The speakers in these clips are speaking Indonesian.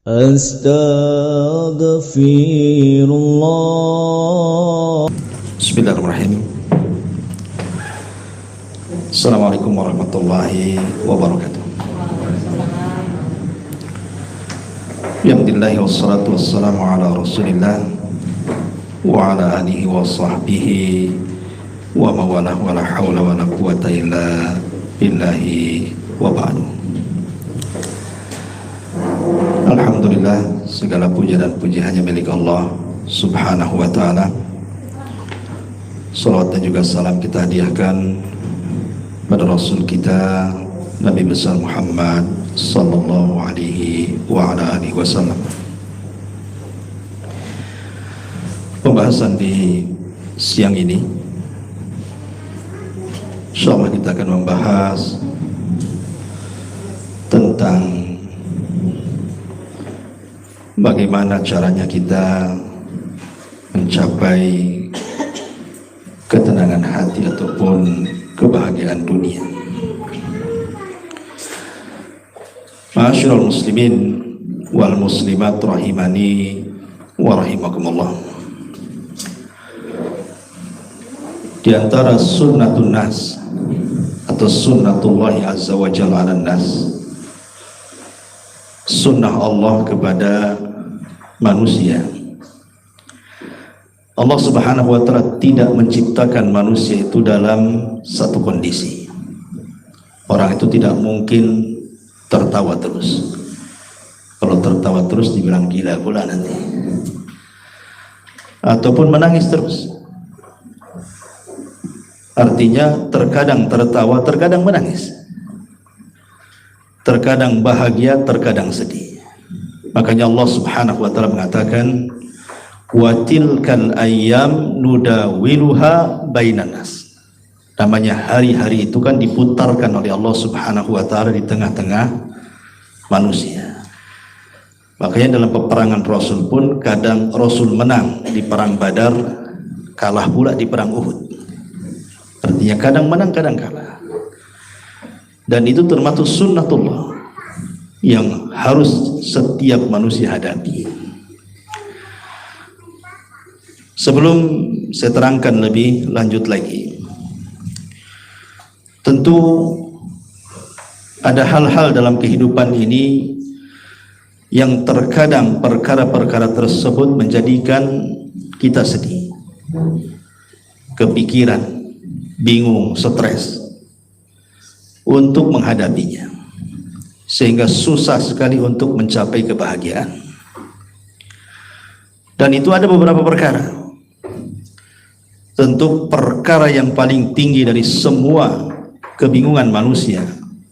Astaghfirullah. Bismillahirrahmanirrahim. Assalamualaikum warahmatullahi wabarakatuh. Alhamdulillah wassalatu wassalamu ala rasulillah wa ala alihi wa sahbihi wa mawalah wa la hawla wa la quwata illa billahi wa ba'du. Alhamdulillah, segala puja dan puji hanya milik Allah subhanahu wa ta'ala. Salawat dan juga salam kita hadiahkan pada Rasul kita Nabi besar Muhammad sallallahu alaihi wa ala alihi wasallam. Pembahasan di siang ini insyaallah kita akan membahas tentang bagaimana caranya kita mencapai ketenangan hati ataupun kebahagiaan dunia. Ma'asyiral muslimin wal muslimat rahimani wa rahimakumullah. Di antara sunnatun nas atau sunnatullahi azza wa jalla 'alan nas, sunnah Allah kepada manusia. Allah subhanahu wa ta'ala tidak menciptakan manusia itu dalam satu kondisi. Orang itu tidak mungkin tertawa terus. Kalau tertawa terus dibilang gila pula nanti. Ataupun menangis terus. Artinya terkadang tertawa, terkadang menangis. Terkadang bahagia, terkadang sedih. Makanya Allah subhanahu wa ta'ala mengatakan, wa tilkal ayyam nudawiluha bainan nas. Namanya hari-hari itu kan diputarkan oleh Allah subhanahu wa ta'ala di tengah-tengah manusia. Makanya dalam peperangan Rasul pun kadang Rasul menang di perang Badar, kalah pula di perang Uhud. Artinya kadang menang, kadang kalah. Dan itu termasuk sunnatullah yang harus setiap manusia hadapi. Sebelum saya terangkan lebih lanjut lagi, tentu ada hal-hal dalam kehidupan ini yang terkadang perkara-perkara tersebut menjadikan kita sedih, kepikiran, bingung, stres untuk menghadapinya, sehingga susah sekali untuk mencapai kebahagiaan. Dan itu ada beberapa perkara. Tentu perkara yang paling tinggi dari semua kebingungan manusia,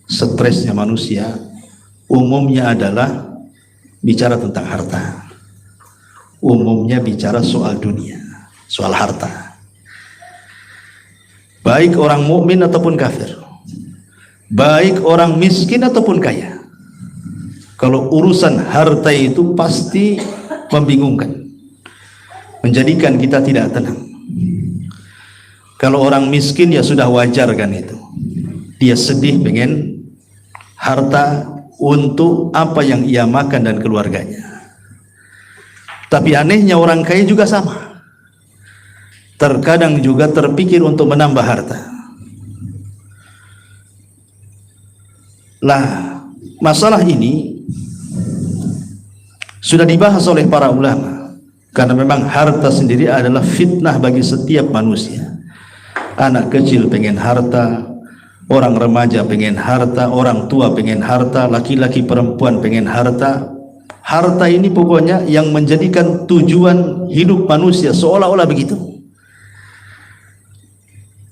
stresnya manusia, umumnya adalah bicara tentang harta. Umumnya bicara soal dunia, soal harta. Baik orang mukmin ataupun kafir, baik orang miskin ataupun kaya, kalau urusan harta itu pasti membingungkan, menjadikan kita tidak tenang. Kalau orang miskin ya sudah wajar kan itu, dia sedih pengen harta untuk apa yang ia makan dan keluarganya. Tapi anehnya orang kaya juga sama, terkadang juga terpikir untuk menambah harta. Lah, masalah ini sudah dibahas oleh para ulama, karena memang harta sendiri adalah fitnah bagi setiap manusia. Anak kecil pengen harta, orang remaja pengen harta, orang tua pengen harta, laki-laki perempuan pengen harta. Harta ini pokoknya yang menjadikan tujuan hidup manusia, seolah-olah begitu.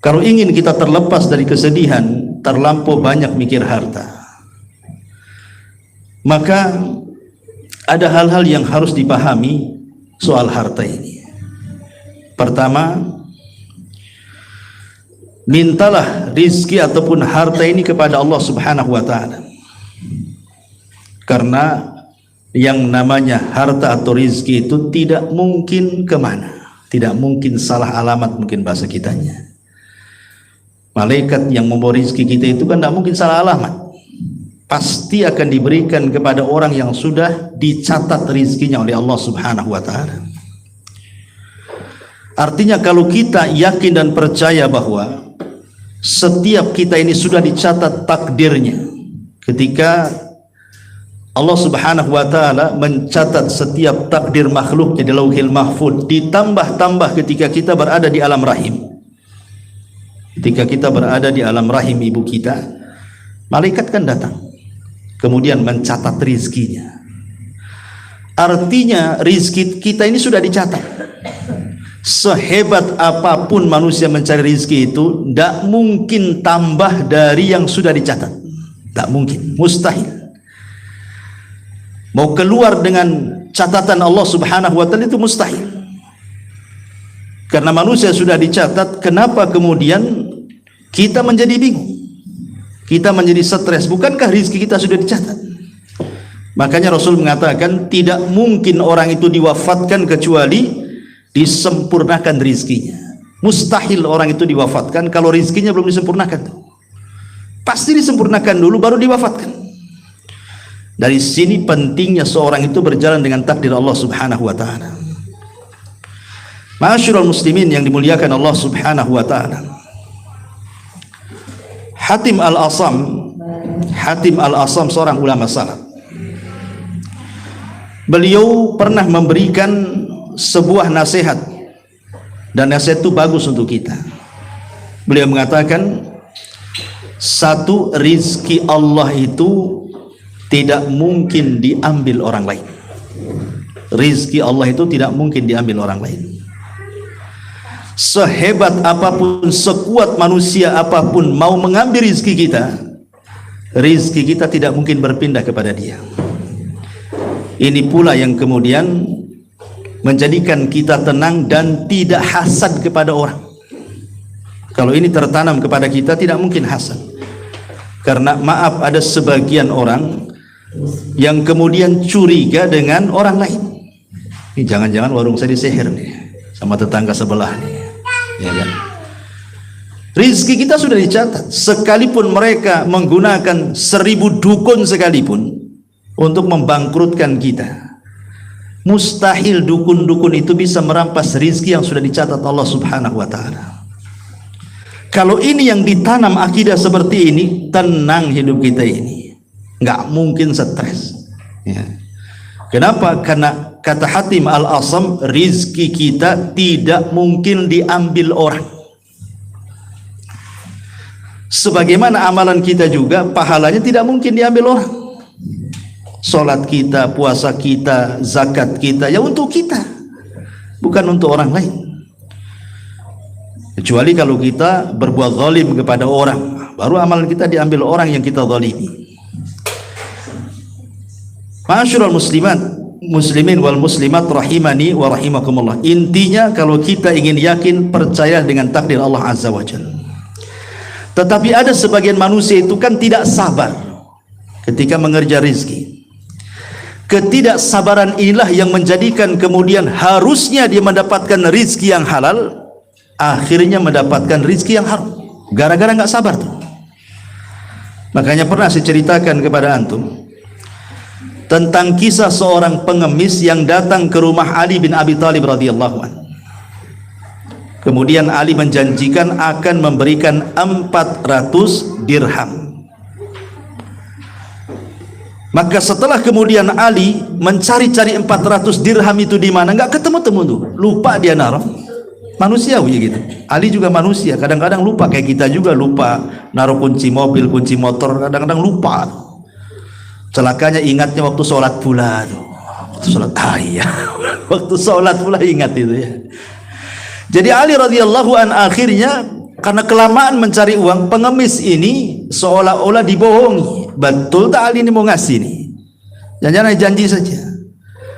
Kalau ingin kita terlepas dari kesedihan, terlampau banyak mikir harta, maka ada hal-hal yang harus dipahami soal harta ini. Pertama, mintalah rizki ataupun harta ini kepada Allah subhanahu wa ta'ala, karena yang namanya harta atau rizki itu tidak mungkin kemana, tidak mungkin salah alamat, mungkin bahasa kitanya. Malaikat yang membawa rizki kita itu kan tidak mungkin salah alamat. pasti akan diberikan kepada orang yang sudah dicatat rizkinya oleh Allah Subhanahu wa ta'ala. Artinya kalau kita yakin dan percaya bahwa setiap kita ini sudah dicatat takdirnya, ketika Allah Subhanahu wa ta'ala mencatat setiap takdir makhluknya di Lauhil Mahfuz, ditambah-tambah ketika kita berada di alam rahim. Ketika kita berada di alam rahim ibu kita, malaikat kan datang kemudian mencatat rizkinya. Artinya rizki kita ini sudah dicatat. Sehebat apapun manusia mencari rizki itu, tidak mungkin tambah dari yang sudah dicatat. Tidak mungkin, mustahil. Mau keluar dengan catatan Allah Subhanahu wa ta'ala itu mustahil. Karena manusia sudah dicatat, kenapa kemudian kita menjadi bingung? Kita menjadi stres. Bukankah rizki kita sudah dicatat? Makanya Rasul mengatakan tidak mungkin orang itu diwafatkan kecuali disempurnakan rizkinya. Mustahil orang itu diwafatkan kalau rizkinya belum disempurnakan. Pasti disempurnakan dulu baru diwafatkan. Dari sini pentingnya seorang itu berjalan dengan takdir Allah Subhanahu wa ta'ala. Ma'asyiral muslimin yang dimuliakan Allah Subhanahu wa ta'ala, Hatim Al-Asam seorang ulama salaf. Beliau pernah memberikan sebuah nasihat, dan nasihat itu bagus untuk kita. Beliau mengatakan, satu, rizki Allah itu tidak mungkin diambil orang lain. Rizki Allah itu tidak mungkin diambil orang lain. Sehebat apapun, sekuat manusia apapun mau mengambil rizki kita tidak mungkin berpindah kepada dia. Ini pula yang kemudian menjadikan kita tenang dan tidak hasad kepada orang. Kalau ini tertanam kepada kita, tidak mungkin hasad. Karena maaf, ada sebagian orang yang kemudian curiga dengan orang lain. Ini jangan-jangan warung saya disihir nih sama tetangga sebelah nih. Ya kan? Rizki kita sudah dicatat. Sekalipun mereka menggunakan 1000 dukun sekalipun untuk membangkrutkan kita, mustahil dukun-dukun itu bisa merampas rizki yang sudah dicatat Allah Subhanahu wa ta'ala. Kalau ini yang ditanam akidah seperti ini, tenang hidup kita ini, nggak mungkin stres ya. Kenapa? Karena kata Hatim Al-Asam, rizki kita tidak mungkin diambil orang. Sebagaimana amalan kita juga, pahalanya tidak mungkin diambil orang. Salat kita, puasa kita, zakat kita, ya untuk kita, bukan untuk orang lain. Kecuali kalau kita berbuat zalim kepada orang, baru amalan kita diambil orang yang kita zalimi. Ma'asyiral muslimin wal muslimat rahimani wa rahimakumullah. Intinya kalau kita ingin yakin, percaya dengan takdir Allah Azza wa Jalla. Tetapi ada sebagian manusia itu kan tidak sabar ketika mengerja rizki. Ketidaksabaran inilah yang menjadikan kemudian harusnya dia mendapatkan rizki yang halal, akhirnya mendapatkan rizki yang haram gara-gara nggak sabar tuh. Makanya pernah saya ceritakan kepada antum tentang kisah seorang pengemis yang datang ke rumah Ali bin Abi Thalib radhiyallahu anhu. Kemudian Ali menjanjikan akan memberikan 400 dirham. Maka setelah kemudian Ali mencari-cari 400 dirham itu di mana, nggak ketemu-temu tuh, lupa dia naruh. Manusiawi gitu. Ali juga manusia, kadang-kadang lupa, kayak kita juga lupa naruh kunci mobil, kunci motor, kadang-kadang lupa. Celakanya ingatnya waktu sholat pula tuh. Waktu sholat, iya. Waktu sholat pula ingat itu ya. Jadi Ali radhiyallahu an akhirnya karena kelamaan mencari uang, pengemis ini seolah-olah dibohongi. Betul tak Ali ini mau ngasih nih? Jangan-jangan janji saja.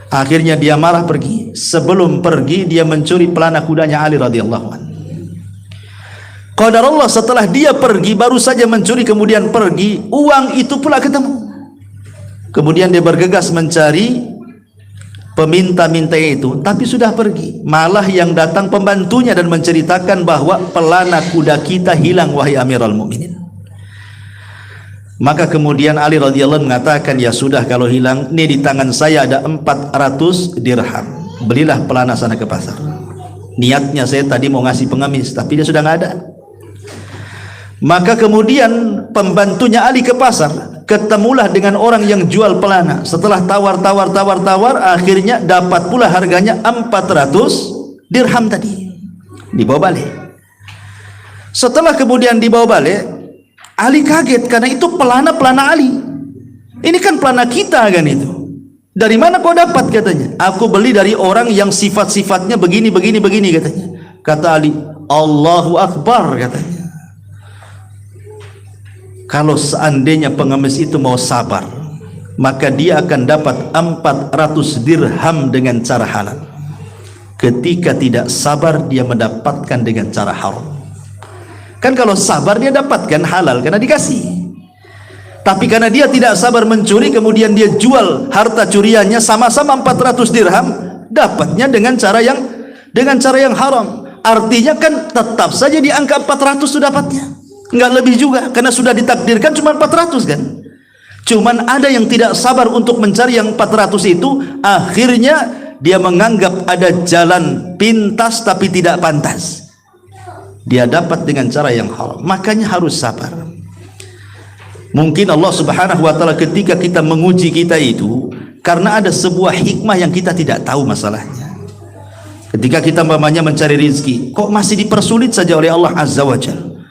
Akhirnya dia marah pergi. Sebelum pergi dia mencuri pelana kudanya Ali radhiyallahu an. Qadarullah setelah dia pergi, baru saja mencuri kemudian pergi, uang itu pula ketemu. Kemudian dia bergegas mencari peminta-minta itu, tapi sudah pergi. Malah yang datang pembantunya dan menceritakan bahwa pelana kuda kita hilang, wahai Amirul Mukminin. Maka kemudian Ali radhiyallahu anhu mengatakan, ya sudah kalau hilang, ini di tangan saya ada 400 dirham, belilah pelana sana ke pasar. Niatnya saya tadi mau ngasih pengemis, tapi dia sudah nggak ada. Maka kemudian pembantunya Ali ke pasar, ketemulah dengan orang yang jual pelana. Setelah tawar, akhirnya dapat pula harganya 400 dirham tadi, dibawa balik. Setelah kemudian dibawa balik, Ali kaget karena itu pelana Ali. Ini kan pelana kita kan itu. Dari mana kau dapat katanya? Aku beli dari orang yang sifat-sifatnya begini katanya. Kata Ali, Allahu Akbar katanya. Kalau seandainya pengemis itu mau sabar, maka dia akan dapat 400 dirham dengan cara halal. Ketika tidak sabar, dia mendapatkan dengan cara haram. Kan kalau sabar dia dapatkan halal karena dikasih. Tapi karena dia tidak sabar mencuri, kemudian dia jual harta curiannya sama-sama 400 dirham, dapatnya dengan cara yang haram. Artinya kan tetap saja di angka 400 itu dapatnya, nggak lebih juga, karena sudah ditakdirkan cuma 400 kan. Cuman ada yang tidak sabar untuk mencari yang 400 itu, akhirnya dia menganggap ada jalan pintas tapi tidak pantas, dia dapat dengan cara yang haram. Makanya harus sabar. Mungkin Allah subhanahu wa ta'ala ketika kita menguji kita itu karena ada sebuah hikmah yang kita tidak tahu masalahnya. Ketika kita mencari rizki, kok masih dipersulit saja oleh Allah azza wa jalla,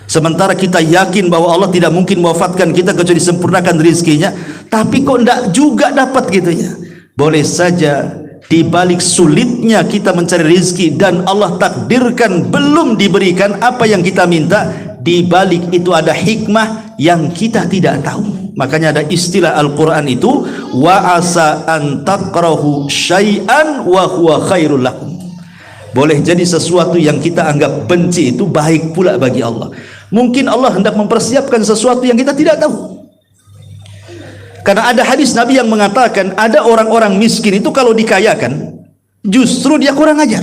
sementara kita yakin bahwa Allah tidak mungkin mewafatkan kita kecuali disempurnakan rizkinya, tapi kok tidak juga dapat gitu ya. Boleh saja di balik sulitnya kita mencari rizki dan Allah takdirkan belum diberikan apa yang kita minta, di balik itu ada hikmah yang kita tidak tahu. Makanya ada istilah Al-Quran itu, wa asa an takrahu syai'an wa huwa khairul lakum. Boleh jadi sesuatu yang kita anggap benci itu baik pula bagi Allah. Mungkin Allah hendak mempersiapkan sesuatu yang kita tidak tahu. Karena ada hadis Nabi yang mengatakan ada orang-orang miskin itu kalau dikayakan justru dia kurang ajar.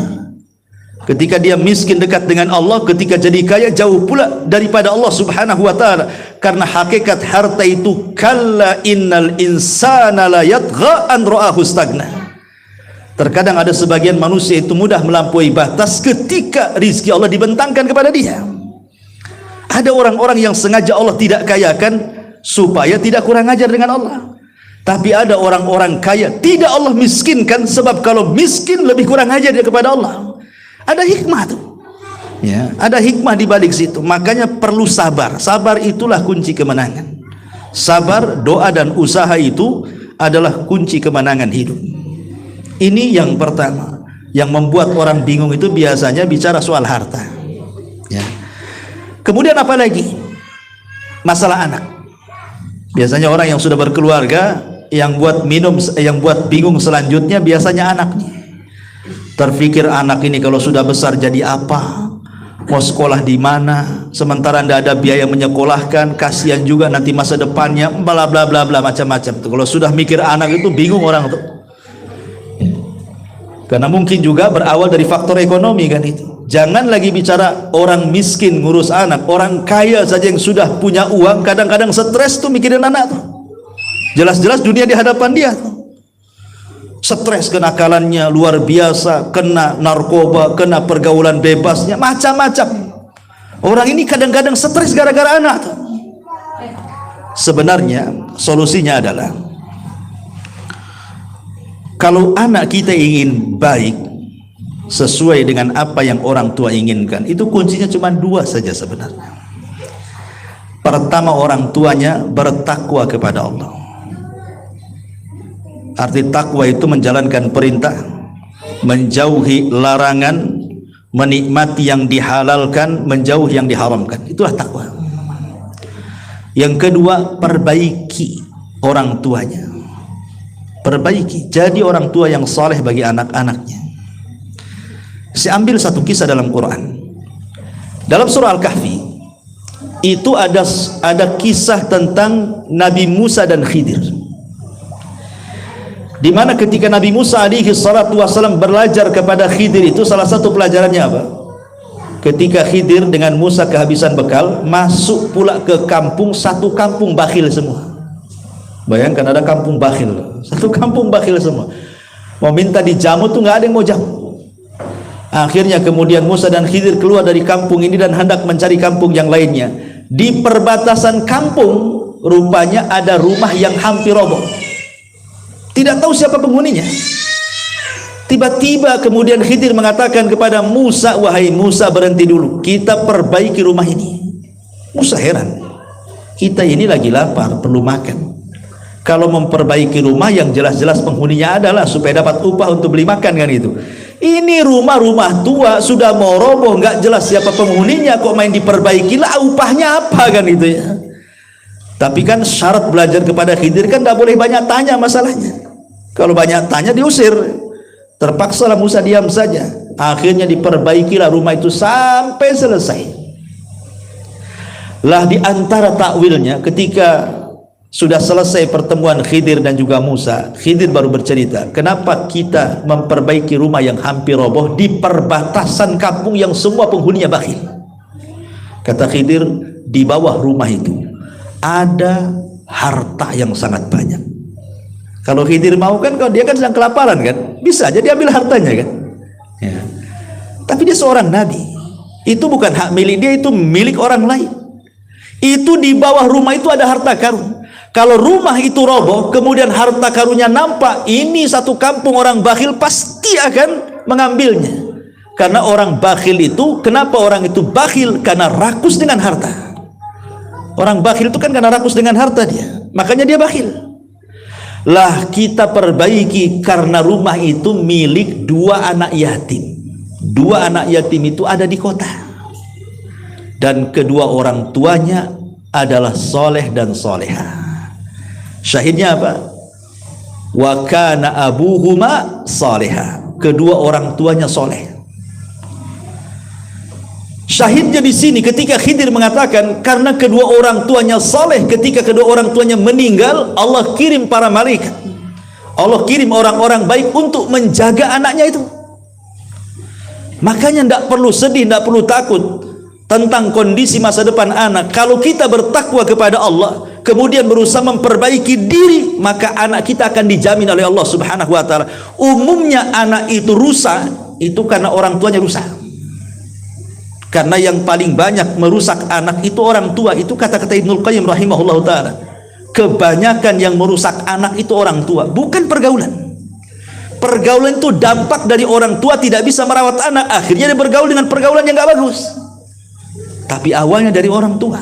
Ketika dia miskin dekat dengan Allah, ketika jadi kaya jauh pula daripada Allah subhanahu wa ta'ala. Karena hakikat harta itu, kalla innal insana la yatgha an ra'ahu stagna. Terkadang ada sebagian manusia itu mudah melampaui batas ketika rizki Allah dibentangkan kepada dia. Ada orang-orang yang sengaja Allah tidak kayakan supaya tidak kurang ajar dengan Allah. Tapi ada orang-orang kaya tidak Allah miskinkan, sebab kalau miskin lebih kurang ajar dia kepada Allah. Ada hikmah tuh ya, ada hikmah di balik situ. Makanya perlu sabar. Sabar itulah kunci kemenangan. Sabar, doa dan usaha itu adalah kunci kemenangan hidup. Ini yang pertama. Yang membuat orang bingung itu biasanya bicara soal harta ya. Kemudian apa lagi? Masalah anak. Biasanya orang yang sudah berkeluarga, yang buat bingung selanjutnya biasanya anaknya. Terpikir anak ini kalau sudah besar jadi apa, mau sekolah di mana, sementara tidak ada biaya menyekolahkan, kasihan juga nanti masa depannya, bla bla bla bla macam-macam. Kalau sudah mikir anak itu bingung orang tuh. Karena mungkin juga berawal dari faktor ekonomi kan itu. Jangan lagi bicara orang miskin ngurus anak, orang kaya saja yang sudah punya uang kadang-kadang stres tuh mikirin anak tuh. Jelas-jelas dunia di hadapan dia tuh. Stres kenakalannya luar biasa, kena narkoba, kena pergaulan bebasnya, macam-macam. Orang ini kadang-kadang stres gara-gara anak tuh. Sebenarnya solusinya adalah kalau anak kita ingin baik sesuai dengan apa yang orang tua inginkan, itu kuncinya cuma dua saja sebenarnya. Pertama, orang tuanya bertakwa kepada Allah. Arti takwa itu menjalankan perintah, menjauhi larangan, menikmati yang dihalalkan, menjauhi yang diharamkan. Itulah takwa. Yang kedua, perbaiki orang tuanya. Perbaiki, jadi orang tua yang saleh bagi anak-anaknya. Saya ambil satu kisah dalam Quran. Dalam surah Al-Kahfi itu ada kisah tentang Nabi Musa dan Khidir, di mana ketika Nabi Musa alaihi salatu wasallam belajar kepada Khidir, itu salah satu pelajarannya apa? ketika Khidir dengan Musa kehabisan bekal, masuk pula ke kampung, satu kampung bakhil semua. Bayangkan ada kampung bakhil, satu kampung bakhil semua. Mau minta dijamu tuh nggak ada yang mau jamu. Akhirnya kemudian Musa dan Khidir keluar dari kampung ini dan hendak mencari kampung yang lainnya. Di perbatasan kampung rupanya ada rumah yang hampir roboh. Tidak tahu siapa penghuninya. Tiba-tiba kemudian Khidir mengatakan kepada Musa, wahai Musa, berhenti dulu, kita perbaiki rumah ini. Musa heran, kita ini lagi lapar, perlu makan. Kalau memperbaiki rumah yang jelas-jelas penghuninya adalah supaya dapat upah untuk beli makan, kan itu. Ini rumah-rumah tua sudah mau roboh, nggak jelas siapa penghuninya, kok main diperbaiki, lah upahnya apa, kan itu ya. Tapi kan syarat belajar kepada Khidir kan tidak boleh banyak tanya masalahnya. Kalau banyak tanya diusir. Terpaksalah Musa diam saja. Akhirnya diperbaikilah rumah itu sampai selesai. Lah di antara takwilnya, ketika sudah selesai pertemuan Khidir dan juga Musa, Khidir baru bercerita, kenapa kita memperbaiki rumah yang hampir roboh di perbatasan kampung yang semua penghuninya bakhil. Kata Khidir, di bawah rumah itu ada harta yang sangat banyak. Kalau Khidir mau kan, kalau dia kan sedang kelaparan kan, bisa aja diambil hartanya kan ya. Tapi dia seorang nabi, itu bukan hak milik dia, itu milik orang lain. Itu di bawah rumah itu ada harta karun. Kalau rumah itu roboh kemudian harta karunnya nampak, ini satu kampung orang bakhil pasti akan mengambilnya. Karena orang bakhil itu, kenapa orang itu bakhil? Karena rakus dengan harta. Orang bakhil itu kan karena rakus dengan harta dia, makanya dia bakhil. Lah kita perbaiki karena rumah itu milik dua anak yatim. Dua anak yatim itu ada di kota, dan kedua orang tuanya adalah soleh dan soleha. Syahidnya apa? Wa kana abuhuma soleha. Kedua orang tuanya soleh. Syahidnya di sini ketika Khidir mengatakan karena kedua orang tuanya saleh, ketika kedua orang tuanya meninggal, Allah kirim para malaikat. Allah kirim orang-orang baik untuk menjaga anaknya itu. Makanya tidak perlu sedih, tidak perlu takut tentang kondisi masa depan anak. Kalau kita bertakwa kepada Allah, kemudian berusaha memperbaiki diri, maka anak kita akan dijamin oleh Allah Subhanahu wa taala. Umumnya anak itu rusak itu karena orang tuanya rusak. Karena yang paling banyak merusak anak itu orang tua. Itu kata-kata Ibnul Qayyim rahimahullah ta'ala. Kebanyakan yang merusak anak itu orang tua, bukan pergaulan. Pergaulan itu dampak dari orang tua tidak bisa merawat anak, akhirnya dia bergaul dengan pergaulan yang gak bagus. Tapi awalnya dari orang tua.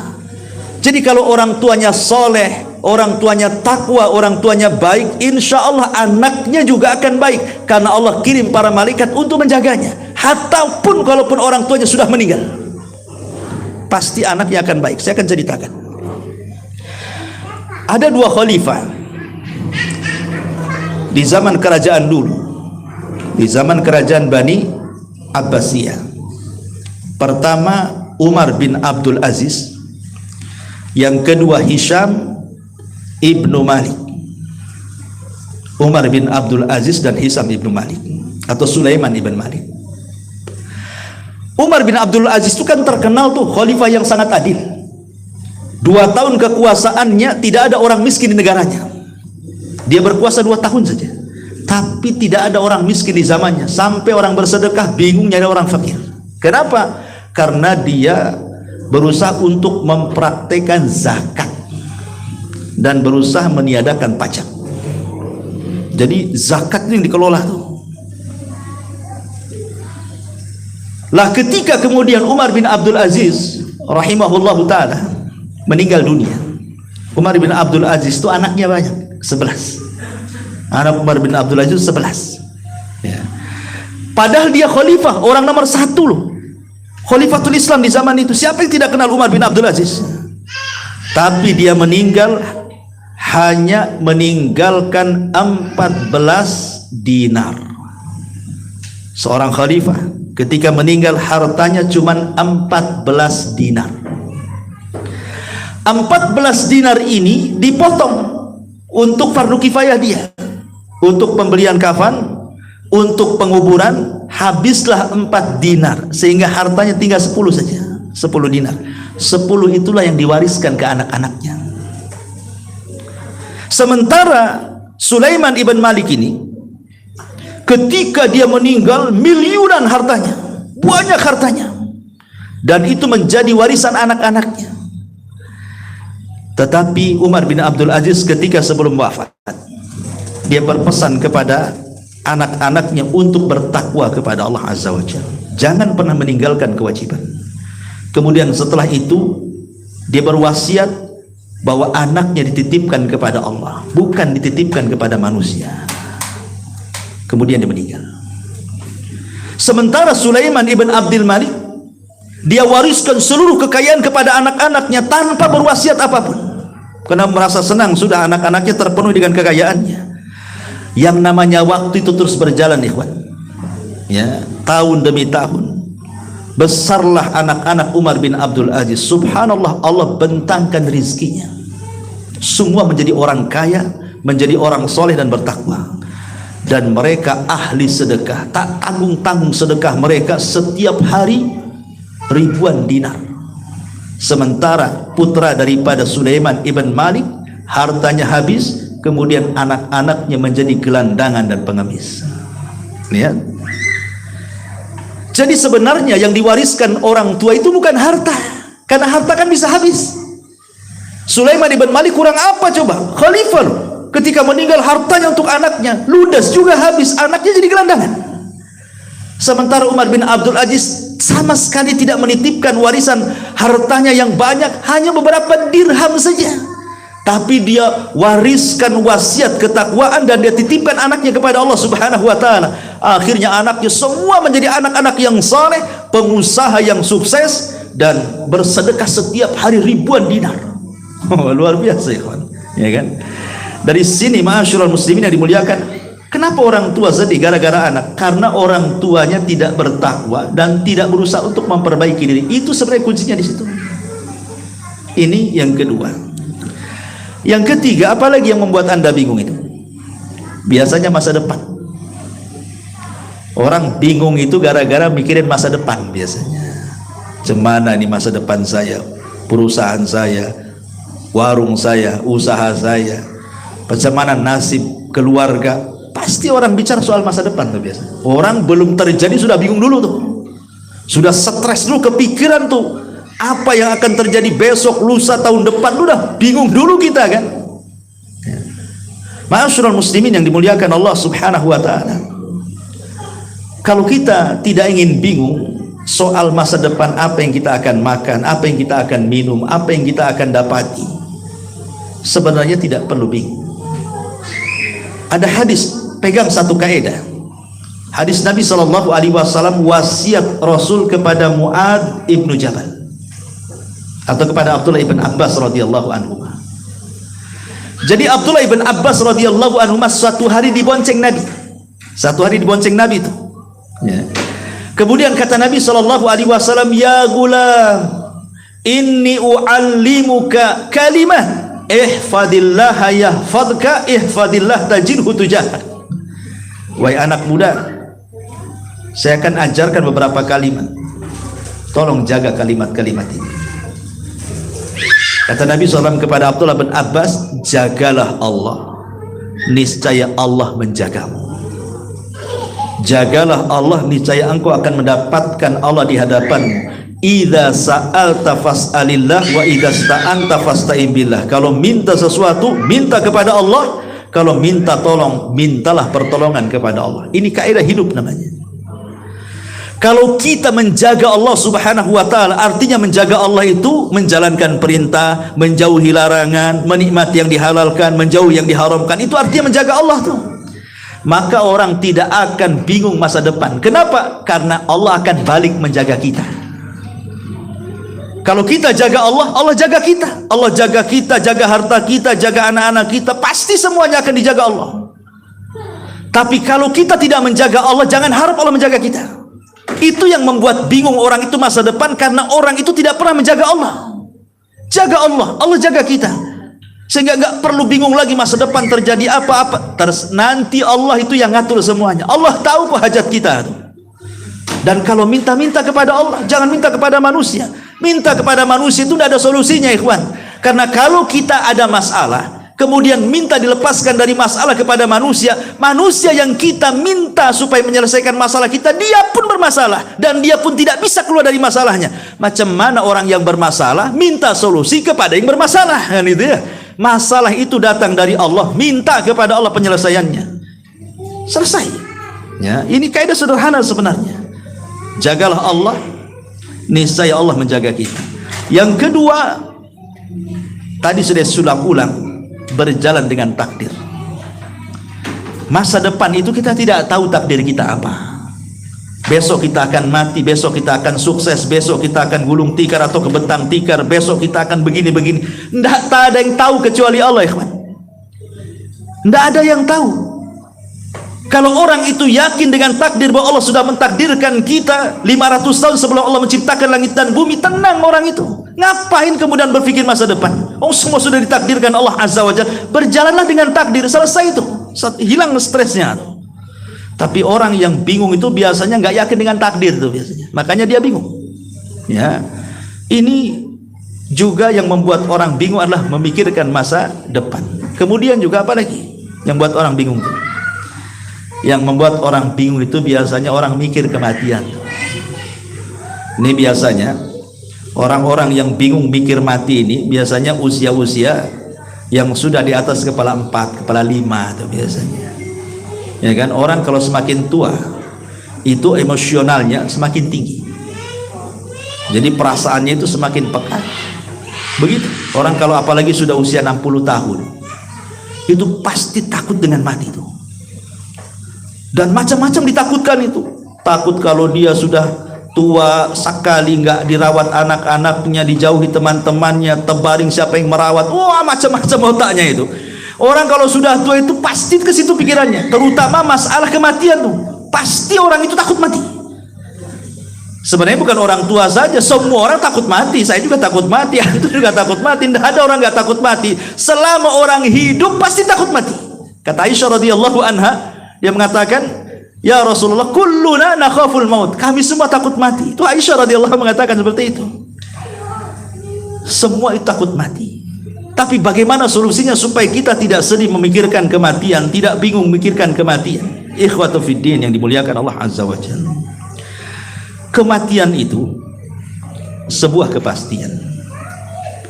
Jadi kalau orang tuanya soleh, orang tuanya takwa, orang tuanya baik, insya Allah anaknya juga akan baik. Karena Allah kirim para malaikat untuk menjaganya. Hatta pun kalaupun orang tuanya sudah meninggal, pasti anaknya akan baik. Saya akan ceritakan. Ada dua khalifah di zaman kerajaan dulu, di zaman kerajaan Bani Abbasiyah. Pertama Umar bin Abdul Aziz, yang kedua Hisham ibnu Malik. Umar bin Abdul Aziz dan Hisham ibnu Malik, atau Sulaiman ibn Malik. Umar bin Abdul Aziz itu kan terkenal tuh khalifah yang sangat adil. 2 tahun kekuasaannya tidak ada orang miskin di negaranya. Dia berkuasa 2 tahun saja, tapi tidak ada orang miskin di zamannya. Sampai orang bersedekah bingung nyari orang fakir. Kenapa? Karena dia berusaha untuk mempraktekkan zakat dan berusaha meniadakan pajak. Jadi zakat ini yang dikelola tuh. Lah ketika kemudian Umar bin Abdul Aziz rahimahullahu ta'ala meninggal dunia. Umar bin Abdul Aziz itu anaknya banyak, 11. Anak Umar bin Abdul Aziz 11 ya. Padahal dia khalifah, orang nomor 1 loh, khalifatul Islam di zaman itu. Siapa yang tidak kenal Umar bin Abdul Aziz? Tapi dia meninggal hanya meninggalkan 14 dinar. Seorang khalifah ketika meninggal hartanya cuma 14 dinar. 14 dinar ini dipotong untuk fardu kifayah dia, untuk pembelian kafan, untuk penguburan, habislah 4 dinar, sehingga hartanya tinggal 10 saja, 10 dinar. 10 itulah yang diwariskan ke anak-anaknya. Sementara Sulaiman ibn Malik ini, ketika dia meninggal, miliunan hartanya, banyak hartanya, dan itu menjadi warisan anak-anaknya. Tetapi Umar bin Abdul Aziz ketika sebelum wafat, dia berpesan kepada anak-anaknya untuk bertakwa kepada Allah Azza wa Jalla, jangan pernah meninggalkan kewajiban. Kemudian setelah itu dia berwasiat bahwa anaknya dititipkan kepada Allah, bukan dititipkan kepada manusia. Kemudian dia meninggal. Sementara Sulaiman ibn Abdul Malik, dia wariskan seluruh kekayaan kepada anak-anaknya tanpa berwasiat apapun, karena merasa senang sudah anak-anaknya terpenuhi dengan kekayaannya. Yang namanya waktu itu terus berjalan, ikhwan, ya, tahun demi tahun. Besarlah anak-anak Umar bin Abdul Aziz. Subhanallah, Allah bentangkan rizkinya. Semua menjadi orang kaya, menjadi orang soleh dan bertakwa. Dan mereka ahli sedekah, tak tanggung-tanggung sedekah mereka setiap hari ribuan dinar. Sementara putra daripada Sulaiman ibn Malik hartanya habis, kemudian anak-anaknya menjadi gelandangan dan pengemis. Lihat. Jadi sebenarnya yang diwariskan orang tua itu bukan harta, karena harta kan bisa habis. Sulaiman ibn Malik kurang apa coba? Khalifah loh. Ketika meninggal hartanya untuk anaknya ludas juga habis, anaknya jadi gelandangan. Sementara Umar bin Abdul Aziz sama sekali tidak menitipkan warisan hartanya yang banyak, hanya beberapa dirham saja. Tapi dia wariskan wasiat ketakwaan dan dia titipkan anaknya kepada Allah Subhanahu wa taala. Akhirnya anaknya semua menjadi anak-anak yang saleh, pengusaha yang sukses, dan bersedekah setiap hari ribuan dinar. Luar biasa, ikhwan. Ya kan? Dari sini ma'asyiral muslimin yang dimuliakan, kenapa orang tua sedih gara-gara anak? Karena orang tuanya tidak bertakwa dan tidak berusaha untuk memperbaiki diri. Itu sebenarnya kuncinya di situ. Ini yang kedua. Yang ketiga, apalagi yang membuat Anda bingung itu? Biasanya masa depan. Orang bingung itu gara-gara mikirin masa depan biasanya. Cemana nih masa depan saya, perusahaan saya, warung saya, usaha saya, bagaimana nasib keluarga. Pasti orang bicara soal masa depan tuh biasa. Orang belum terjadi sudah bingung dulu tuh, sudah stres dulu, kepikiran tuh apa yang akan terjadi besok, lusa, tahun depan, udah bingung dulu kita kan. Ma'asyiral muslimin yang dimuliakan Allah Subhanahu wa taala, kalau kita tidak ingin bingung soal masa depan, apa yang kita akan makan, apa yang kita akan minum, apa yang kita akan dapati, sebenarnya tidak perlu bingung. Ada hadis, pegang satu kaidah. Hadis Nabi sallallahu alaihi wasallam, wasiat Rasul kepada Mu'adz ibnu Jabal atau kepada Abdullah ibn Abbas radhiyallahu anhu. Jadi Abdullah ibn Abbas radhiyallahu anhu suatu hari dibonceng Nabi. Satu hari dibonceng Nabi itu. Ya. Kemudian kata Nabi sallallahu alaihi wasallam, "Ya gulam, inni u'allimuka kalimah, ihfadillah yahfadka, ihfadillah tajidhu tujahak." Wahai anak muda, saya akan ajarkan beberapa kalimat. Tolong jaga kalimat-kalimat ini. Kata Nabi SAW kepada Abdullah bin Abbas, jagalah Allah, niscaya Allah menjagamu. Jagalah Allah, niscaya engkau akan mendapatkan Allah di hadapanmu. Idza sa'alta fas'alillah wa idza sta'anta fasta'in billah. Kalau minta sesuatu, minta kepada Allah. Kalau minta tolong, mintalah pertolongan kepada Allah. Ini kaidah hidup namanya. Kalau kita menjaga Allah Subhanahu wa taala, artinya menjaga Allah itu menjalankan perintah, menjauhi larangan, menikmati yang dihalalkan, menjauhi yang diharamkan. Itu artinya menjaga Allah tuh. Maka orang tidak akan bingung masa depan. Kenapa? Karena Allah akan balik menjaga kita. Kalau kita jaga Allah, Allah jaga kita. Allah jaga kita, jaga harta kita, jaga anak-anak kita, pasti semuanya akan dijaga Allah. Tapi kalau kita tidak menjaga Allah, jangan harap Allah menjaga kita. Itu yang membuat bingung orang itu masa depan, karena orang itu tidak pernah menjaga Allah. Jaga Allah, Allah jaga kita. sehingga nggak perlu bingung lagi masa depan terjadi apa-apa. Terus nanti Allah itu yang ngatur semuanya. Allah tahu kok hajat kita tuh. Dan kalau minta kepada Allah, jangan minta kepada manusia. Minta kepada manusia itu tidak ada solusinya, ikhwan. Karena kalau kita ada masalah, kemudian minta dilepaskan dari masalah kepada manusia, manusia yang kita minta supaya menyelesaikan masalah kita, dia pun bermasalah dan dia pun tidak bisa keluar dari masalahnya. Macam mana orang yang bermasalah minta solusi kepada yang bermasalah, kan itu ya. Masalah itu datang dari Allah, minta kepada Allah penyelesaiannya. Selesai. Ya, ini kaidah sederhana sebenarnya. Jagalah Allah, niscaya Allah menjaga kita. Yang kedua, tadi sudah ulang, berjalan dengan takdir. Masa depan itu kita tidak tahu takdir kita apa. Besok kita akan mati, besok kita akan sukses, besok kita akan gulung tikar atau kebentang tikar, besok kita akan begini-begini. Tidak ada yang tahu kecuali Allah, ikhwan. Tidak ada yang tahu. Kalau orang itu yakin dengan takdir bahwa Allah sudah mentakdirkan kita 500 tahun sebelum Allah menciptakan langit dan bumi, tenang orang itu. Ngapain kemudian berpikir masa depan? Oh, semua sudah ditakdirkan Allah Azza wa Jalla. Berjalanlah dengan takdir, selesai itu. Hilang stresnya. Tapi orang yang bingung itu biasanya nggak yakin dengan takdir tuh biasanya. Makanya dia bingung. Ya. Ini juga yang membuat orang bingung adalah memikirkan masa depan. Kemudian juga apa lagi yang buat orang bingung? Yang membuat orang bingung itu biasanya orang mikir kematian. Ini biasanya orang-orang yang bingung mikir mati ini biasanya usia-usia yang sudah di atas kepala 4, kepala 5 itu biasanya. Ya kan, orang kalau semakin tua itu emosionalnya semakin tinggi. Jadi perasaannya itu semakin pekat. Begitu. Orang kalau apalagi sudah usia 60 tahun itu pasti takut dengan mati itu. Dan macam-macam ditakutkan itu. Takut kalau dia sudah tua sekali, nggak dirawat anak-anaknya, dijauhi teman-temannya, terbaring siapa yang merawat. Wah, macam-macam otaknya itu. Orang kalau sudah tua itu pasti ke situ pikirannya, terutama masalah kematian tuh. Pasti orang itu takut mati. Sebenarnya bukan orang tua saja, semua orang takut mati. Saya juga takut mati, antum juga takut mati. Tidak ada orang nggak takut mati. Selama orang hidup pasti takut mati. Kata Aisyah radhiyallahu anha, dia mengatakan, ya Rasulullah, kulluna nakhaful maut. Kami semua takut mati. Itu Aisyah radhiyallahu mengatakan seperti itu. Semua itu takut mati. Tapi bagaimana solusinya supaya kita tidak sedih memikirkan kematian, tidak bingung memikirkan kematian? Ikhwatu fiddin yang dimuliakan Allah Azza wa Jalla. Kematian itu sebuah kepastian.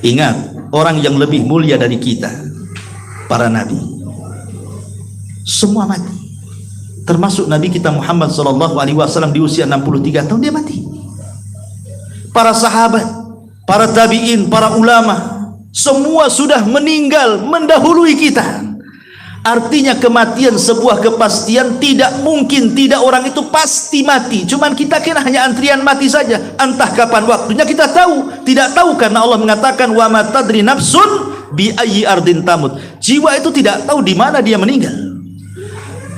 Ingat, orang yang lebih mulia dari kita, para nabi, semua mati. Termasuk Nabi kita Muhammad SAW di usia 63 tahun dia mati. Para sahabat, para tabi'in, para ulama, semua sudah meninggal mendahului kita. Artinya kematian sebuah kepastian, tidak mungkin tidak orang itu pasti mati. Cuman kita kira hanya antrian mati saja. Entah kapan waktunya kita tahu, tidak tahu karena Allah mengatakan wa ma tadri nafsun bi ayyi ardin tamut. Jiwa itu tidak tahu di mana dia meninggal.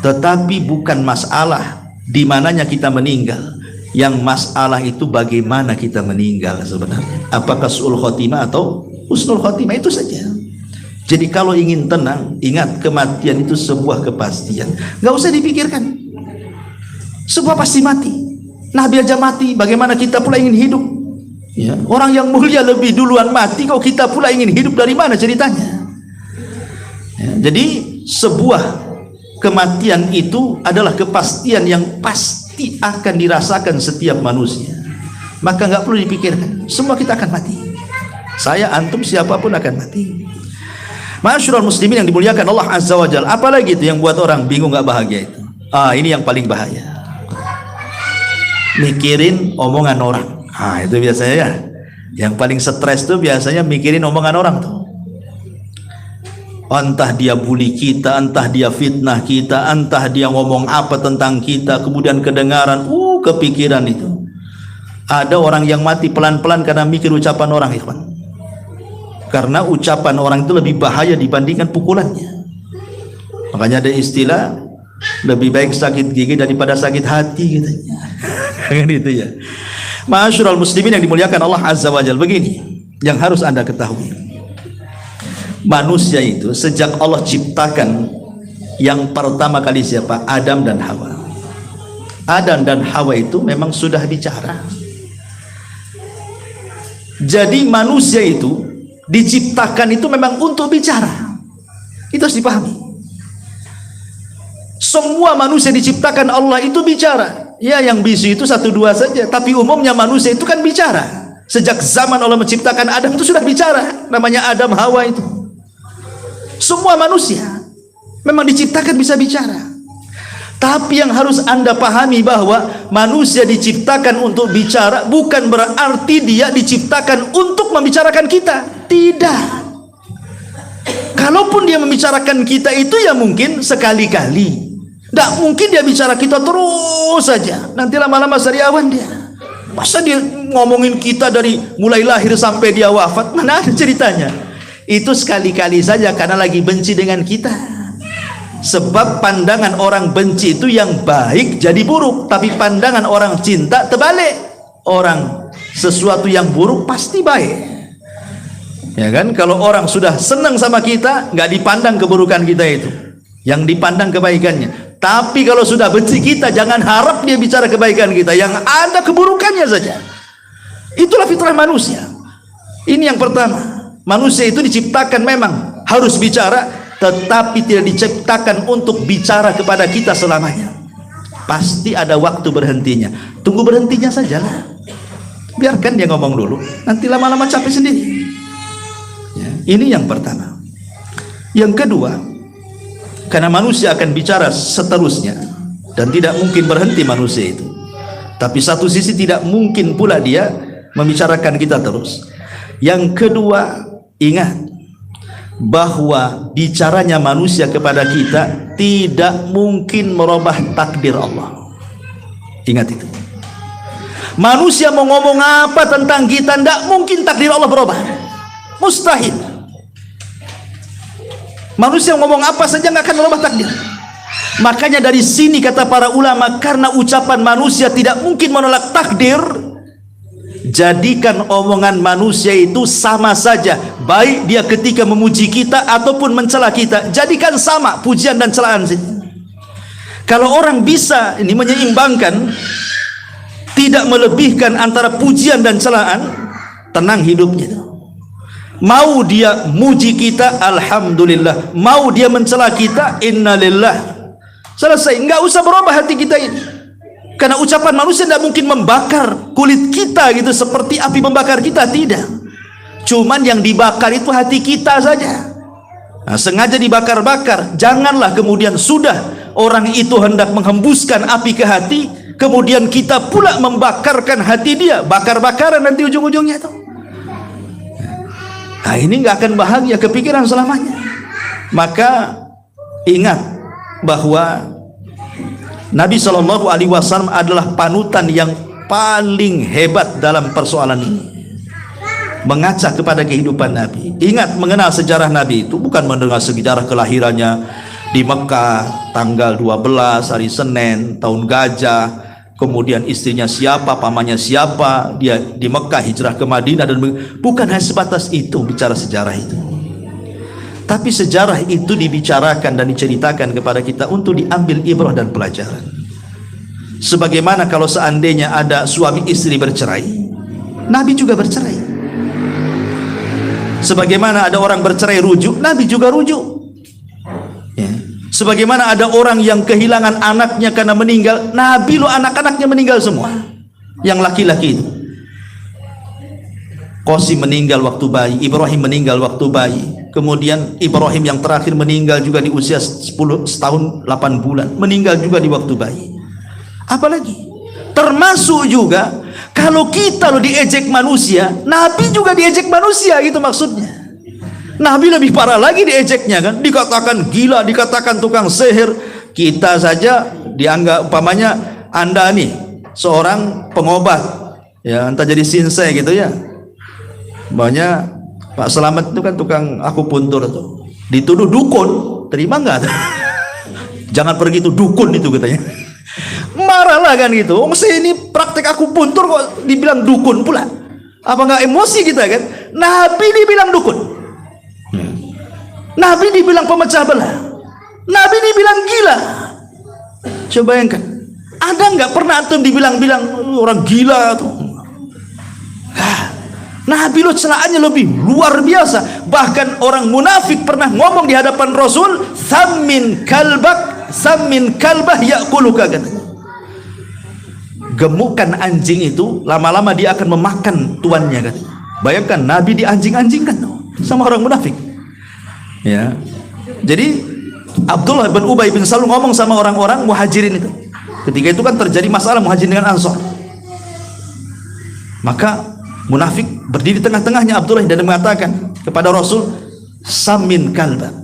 Tetapi bukan masalah di mananya kita meninggal. Yang masalah itu bagaimana kita meninggal sebenarnya. Apakah su'ul khotimah atau husnul khotimah, itu saja. Jadi kalau ingin tenang, ingat kematian itu sebuah kepastian. Gak usah dipikirkan. Sebuah pasti mati. Nabi aja mati, bagaimana kita pula ingin hidup? Ya, orang yang mulia lebih duluan mati, kok kita pula ingin hidup, dari mana ceritanya? Ya, jadi sebuah kematian itu adalah kepastian yang pasti akan dirasakan setiap manusia. Maka nggak perlu dipikirkan, semua kita akan mati. Saya, antum, siapapun akan mati. Ma'asyiral muslimin yang dimuliakan Allah Azza wa Jalla. Apalagi itu yang buat orang bingung nggak bahagia itu? Ini yang paling bahaya. Mikirin omongan orang. Itu biasanya ya. Yang paling stres tuh biasanya mikirin omongan orang tuh. Entah dia bully kita, entah dia fitnah kita, entah dia ngomong apa tentang kita, kemudian kedengaran, kepikiran itu. Ada orang yang mati pelan-pelan karena mikir ucapan orang, ikhwan. Karena ucapan orang itu lebih bahaya dibandingkan pukulannya. Makanya ada istilah, lebih baik sakit gigi daripada sakit hati katanya. Kan itu ya. Ma'asyiral muslimin yang dimuliakan Allah Azza wa Jalla, begini yang harus Anda ketahui. Manusia itu sejak Allah ciptakan, yang pertama kali siapa? Adam dan Hawa. Adam dan Hawa itu memang sudah bicara. Jadi manusia itu diciptakan itu memang untuk bicara. Itu harus dipahami. Semua manusia diciptakan Allah itu bicara. Ya, yang bisu itu 1-2 saja, tapi umumnya manusia itu kan bicara. Sejak zaman Allah menciptakan Adam itu sudah bicara. Namanya Adam Hawa itu. Semua manusia memang diciptakan bisa bicara. Tapi yang harus Anda pahami bahwa manusia diciptakan untuk bicara bukan berarti dia diciptakan untuk membicarakan kita. Tidak. Kalaupun dia membicarakan kita itu ya mungkin sekali-kali. Tidak mungkin dia bicara kita terus saja. Nanti lama-lama sariawan dia. Masa dia ngomongin kita dari mulai lahir sampai dia wafat? Mana ada ceritanya? Itu sekali-kali saja karena lagi benci dengan kita. Sebab pandangan orang benci itu yang baik jadi buruk, tapi pandangan orang cinta terbalik. Orang sesuatu yang buruk pasti baik. Ya kan? Kalau orang sudah senang sama kita, nggak dipandang keburukan kita itu, yang dipandang kebaikannya. Tapi kalau sudah benci kita, jangan harap dia bicara kebaikan kita, yang ada keburukannya saja. Itulah fitrah manusia. Ini yang pertama. Manusia itu diciptakan memang harus bicara, tetapi tidak diciptakan untuk bicara kepada kita selamanya. Pasti ada waktu berhentinya. Tunggu berhentinya sajalah. Biarkan dia ngomong dulu. Nanti lama-lama capek sendiri. Ya, ini yang pertama. Yang kedua, karena manusia akan bicara seterusnya dan tidak mungkin berhenti manusia itu. Tapi satu sisi tidak mungkin pula dia membicarakan kita terus. Yang kedua, ingat bahwa bicaranya manusia kepada kita tidak mungkin merubah takdir Allah. Ingat itu. Manusia mau ngomong apa tentang kita, tidak mungkin takdir Allah berubah. Mustahil. Manusia ngomong apa saja nggak akan merubah takdir. Makanya dari sini kata para ulama, karena ucapan manusia tidak mungkin menolak takdir, jadikan omongan manusia itu sama saja, baik dia ketika memuji kita ataupun mencela kita, jadikan sama pujian dan celaan. Kalau orang bisa ini menyeimbangkan, tidak melebihkan antara pujian dan celaan, tenang hidupnya. Mau dia muji kita, alhamdulillah. Mau dia mencela kita, innalillah. Selesai, nggak usah berubah hati kita ini. Karena ucapan manusia tidak mungkin membakar kulit kita gitu seperti api membakar kita, tidak. Cuman yang dibakar itu hati kita saja. Nah, sengaja dibakar-bakar. Janganlah kemudian sudah orang itu hendak menghembuskan api ke hati, kemudian kita pula membakarkan hati dia, bakar-bakaran nanti ujung-ujungnya itu. Nah, ini nggak akan bahagia, kepikiran selamanya. Maka ingat bahwa Nabi SAW adalah panutan yang paling hebat dalam persoalan ini. Mengaca kepada kehidupan Nabi. Ingat, mengenal sejarah Nabi itu bukan mendengar sejarah kelahirannya di Mekah tanggal 12 hari Senin tahun gajah, kemudian istrinya siapa, pamannya siapa, dia di Mekah hijrah ke Madinah, dan bukan hanya sebatas itu bicara sejarah itu. Tapi sejarah itu dibicarakan dan diceritakan kepada kita untuk diambil ibrah dan pelajaran. Sebagaimana kalau seandainya ada suami istri bercerai, Nabi juga bercerai. Sebagaimana ada orang bercerai rujuk, Nabi juga rujuk. Ya. Sebagaimana ada orang yang kehilangan anaknya karena meninggal, Nabi lo anak-anaknya meninggal semua. Yang laki-laki itu. Qasim meninggal waktu bayi, Ibrahim meninggal waktu bayi. Kemudian Ibrahim yang terakhir meninggal juga di usia 10 tahun 8 bulan, meninggal juga di waktu bayi. Apalagi termasuk juga kalau kita lo diejek manusia, Nabi juga diejek manusia, gitu maksudnya. Nabi lebih parah lagi diejeknya kan, dikatakan gila, dikatakan tukang sihir. Kita saja dianggap umpamanya Anda nih seorang pengobat, ya entah jadi sinsai gitu ya. Banyak Pak Selamat itu kan tukang akupuntur tuh, dituduh dukun, terima nggak? Jangan pergi tuh dukun itu katanya. Marahlah kan gitu. Saya ini praktek akupuntur kok dibilang dukun pula. Apa nggak emosi kita kan? Nabi dibilang dukun. Nabi dibilang pemecah belah, Nabi dibilang gila. Coba bayangkan, ada nggak pernah antum dibilang-bilang orang gila tuh? Nabi lo celaannya lebih luar biasa. Bahkan orang munafik pernah ngomong di hadapan Rasul, "Sammin kalbak, sammin kalbah yakuluka," katanya. Gemukan anjing itu, lama-lama dia akan memakan tuannya, katanya. Bayangkan Nabi dianjing-anjingkan sama orang munafik. Ya. Jadi Abdullah bin Ubay bin Salul ngomong sama orang-orang Muhajirin itu. Ketika itu kan terjadi masalah Muhajirin dengan Ansor. Maka munafik berdiri di tengah-tengahnya Abdullah dan mengatakan kepada Rasul, "Samin kalba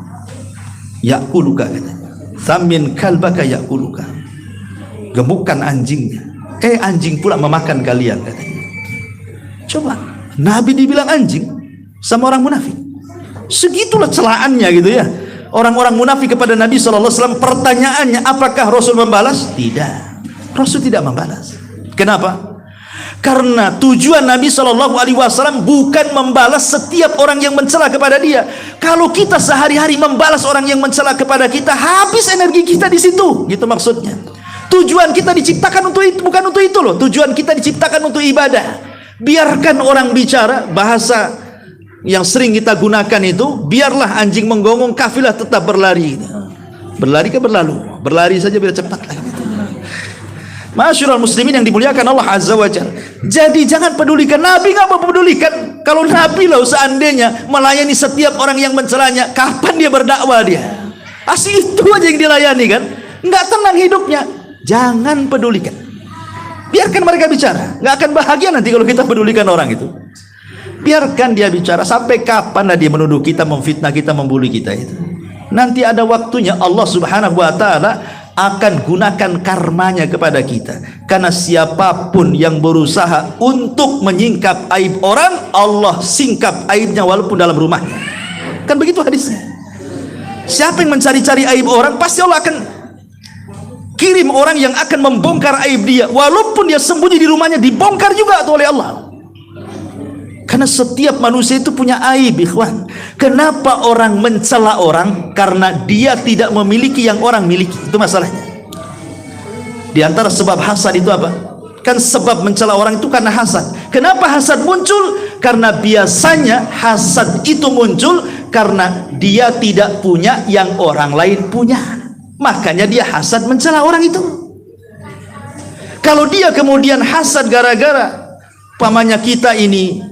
yakuluka," katanya. "Samin kalbaka yakuluka." Gemukkan anjingnya. Anjing pula memakan kalian, katanya. Coba, Nabi dibilang anjing sama orang munafik. Segitulah celaannya gitu ya. Orang-orang munafik kepada Nabi SAW. Pertanyaannya, apakah Rasul membalas? Tidak, Rasul tidak membalas. Kenapa? Karena tujuan Nabi SAW bukan membalas setiap orang yang mencela kepada dia. Kalau kita sehari-hari membalas orang yang mencela kepada kita, habis energi kita di situ. Gitu maksudnya. Tujuan kita diciptakan untuk itu, bukan untuk itu loh. Tujuan kita diciptakan untuk ibadah. Biarkan orang bicara, bahasa yang sering kita gunakan itu, biarlah anjing menggonggong, kafilah tetap berlari. Berlari ke berlalu, berlari saja biar cepat lah. Masyurul muslimin yang dimuliakan Allah Azza wa Jalla. Jadi jangan pedulikan. Nabi nggak mau pedulikan. Kalau Nabi loh seandainya melayani setiap orang yang mencelanya, kapan dia berdakwah dia? Asli itu aja yang dilayani kan? Nggak tenang hidupnya. Jangan pedulikan. Biarkan mereka bicara. Nggak akan bahagia nanti kalau kita pedulikan orang itu. Biarkan dia bicara. Sampai kapan dia menuduh kita, memfitnah kita, membuli kita itu? Nanti ada waktunya Allah Subhanahu wa Ta'ala akan gunakan karmanya kepada kita. Karena siapapun yang berusaha untuk menyingkap aib orang, Allah singkap aibnya walaupun dalam rumahnya. Kan begitu hadisnya. Siapa yang mencari-cari aib orang, pasti Allah akan kirim orang yang akan membongkar aib dia. Walaupun dia sembunyi di rumahnya, dibongkar juga oleh Allah. Karena setiap manusia itu punya aib, ikhwan. Kenapa orang mencela orang? Karena dia tidak memiliki yang orang miliki. Itu masalahnya. Di antara sebab hasad itu apa? Kan sebab mencela orang itu karena hasad. Kenapa hasad muncul? Karena biasanya hasad itu muncul karena dia tidak punya yang orang lain punya. Makanya dia hasad mencela orang itu. Kalau dia kemudian hasad gara-gara pamannya kita ini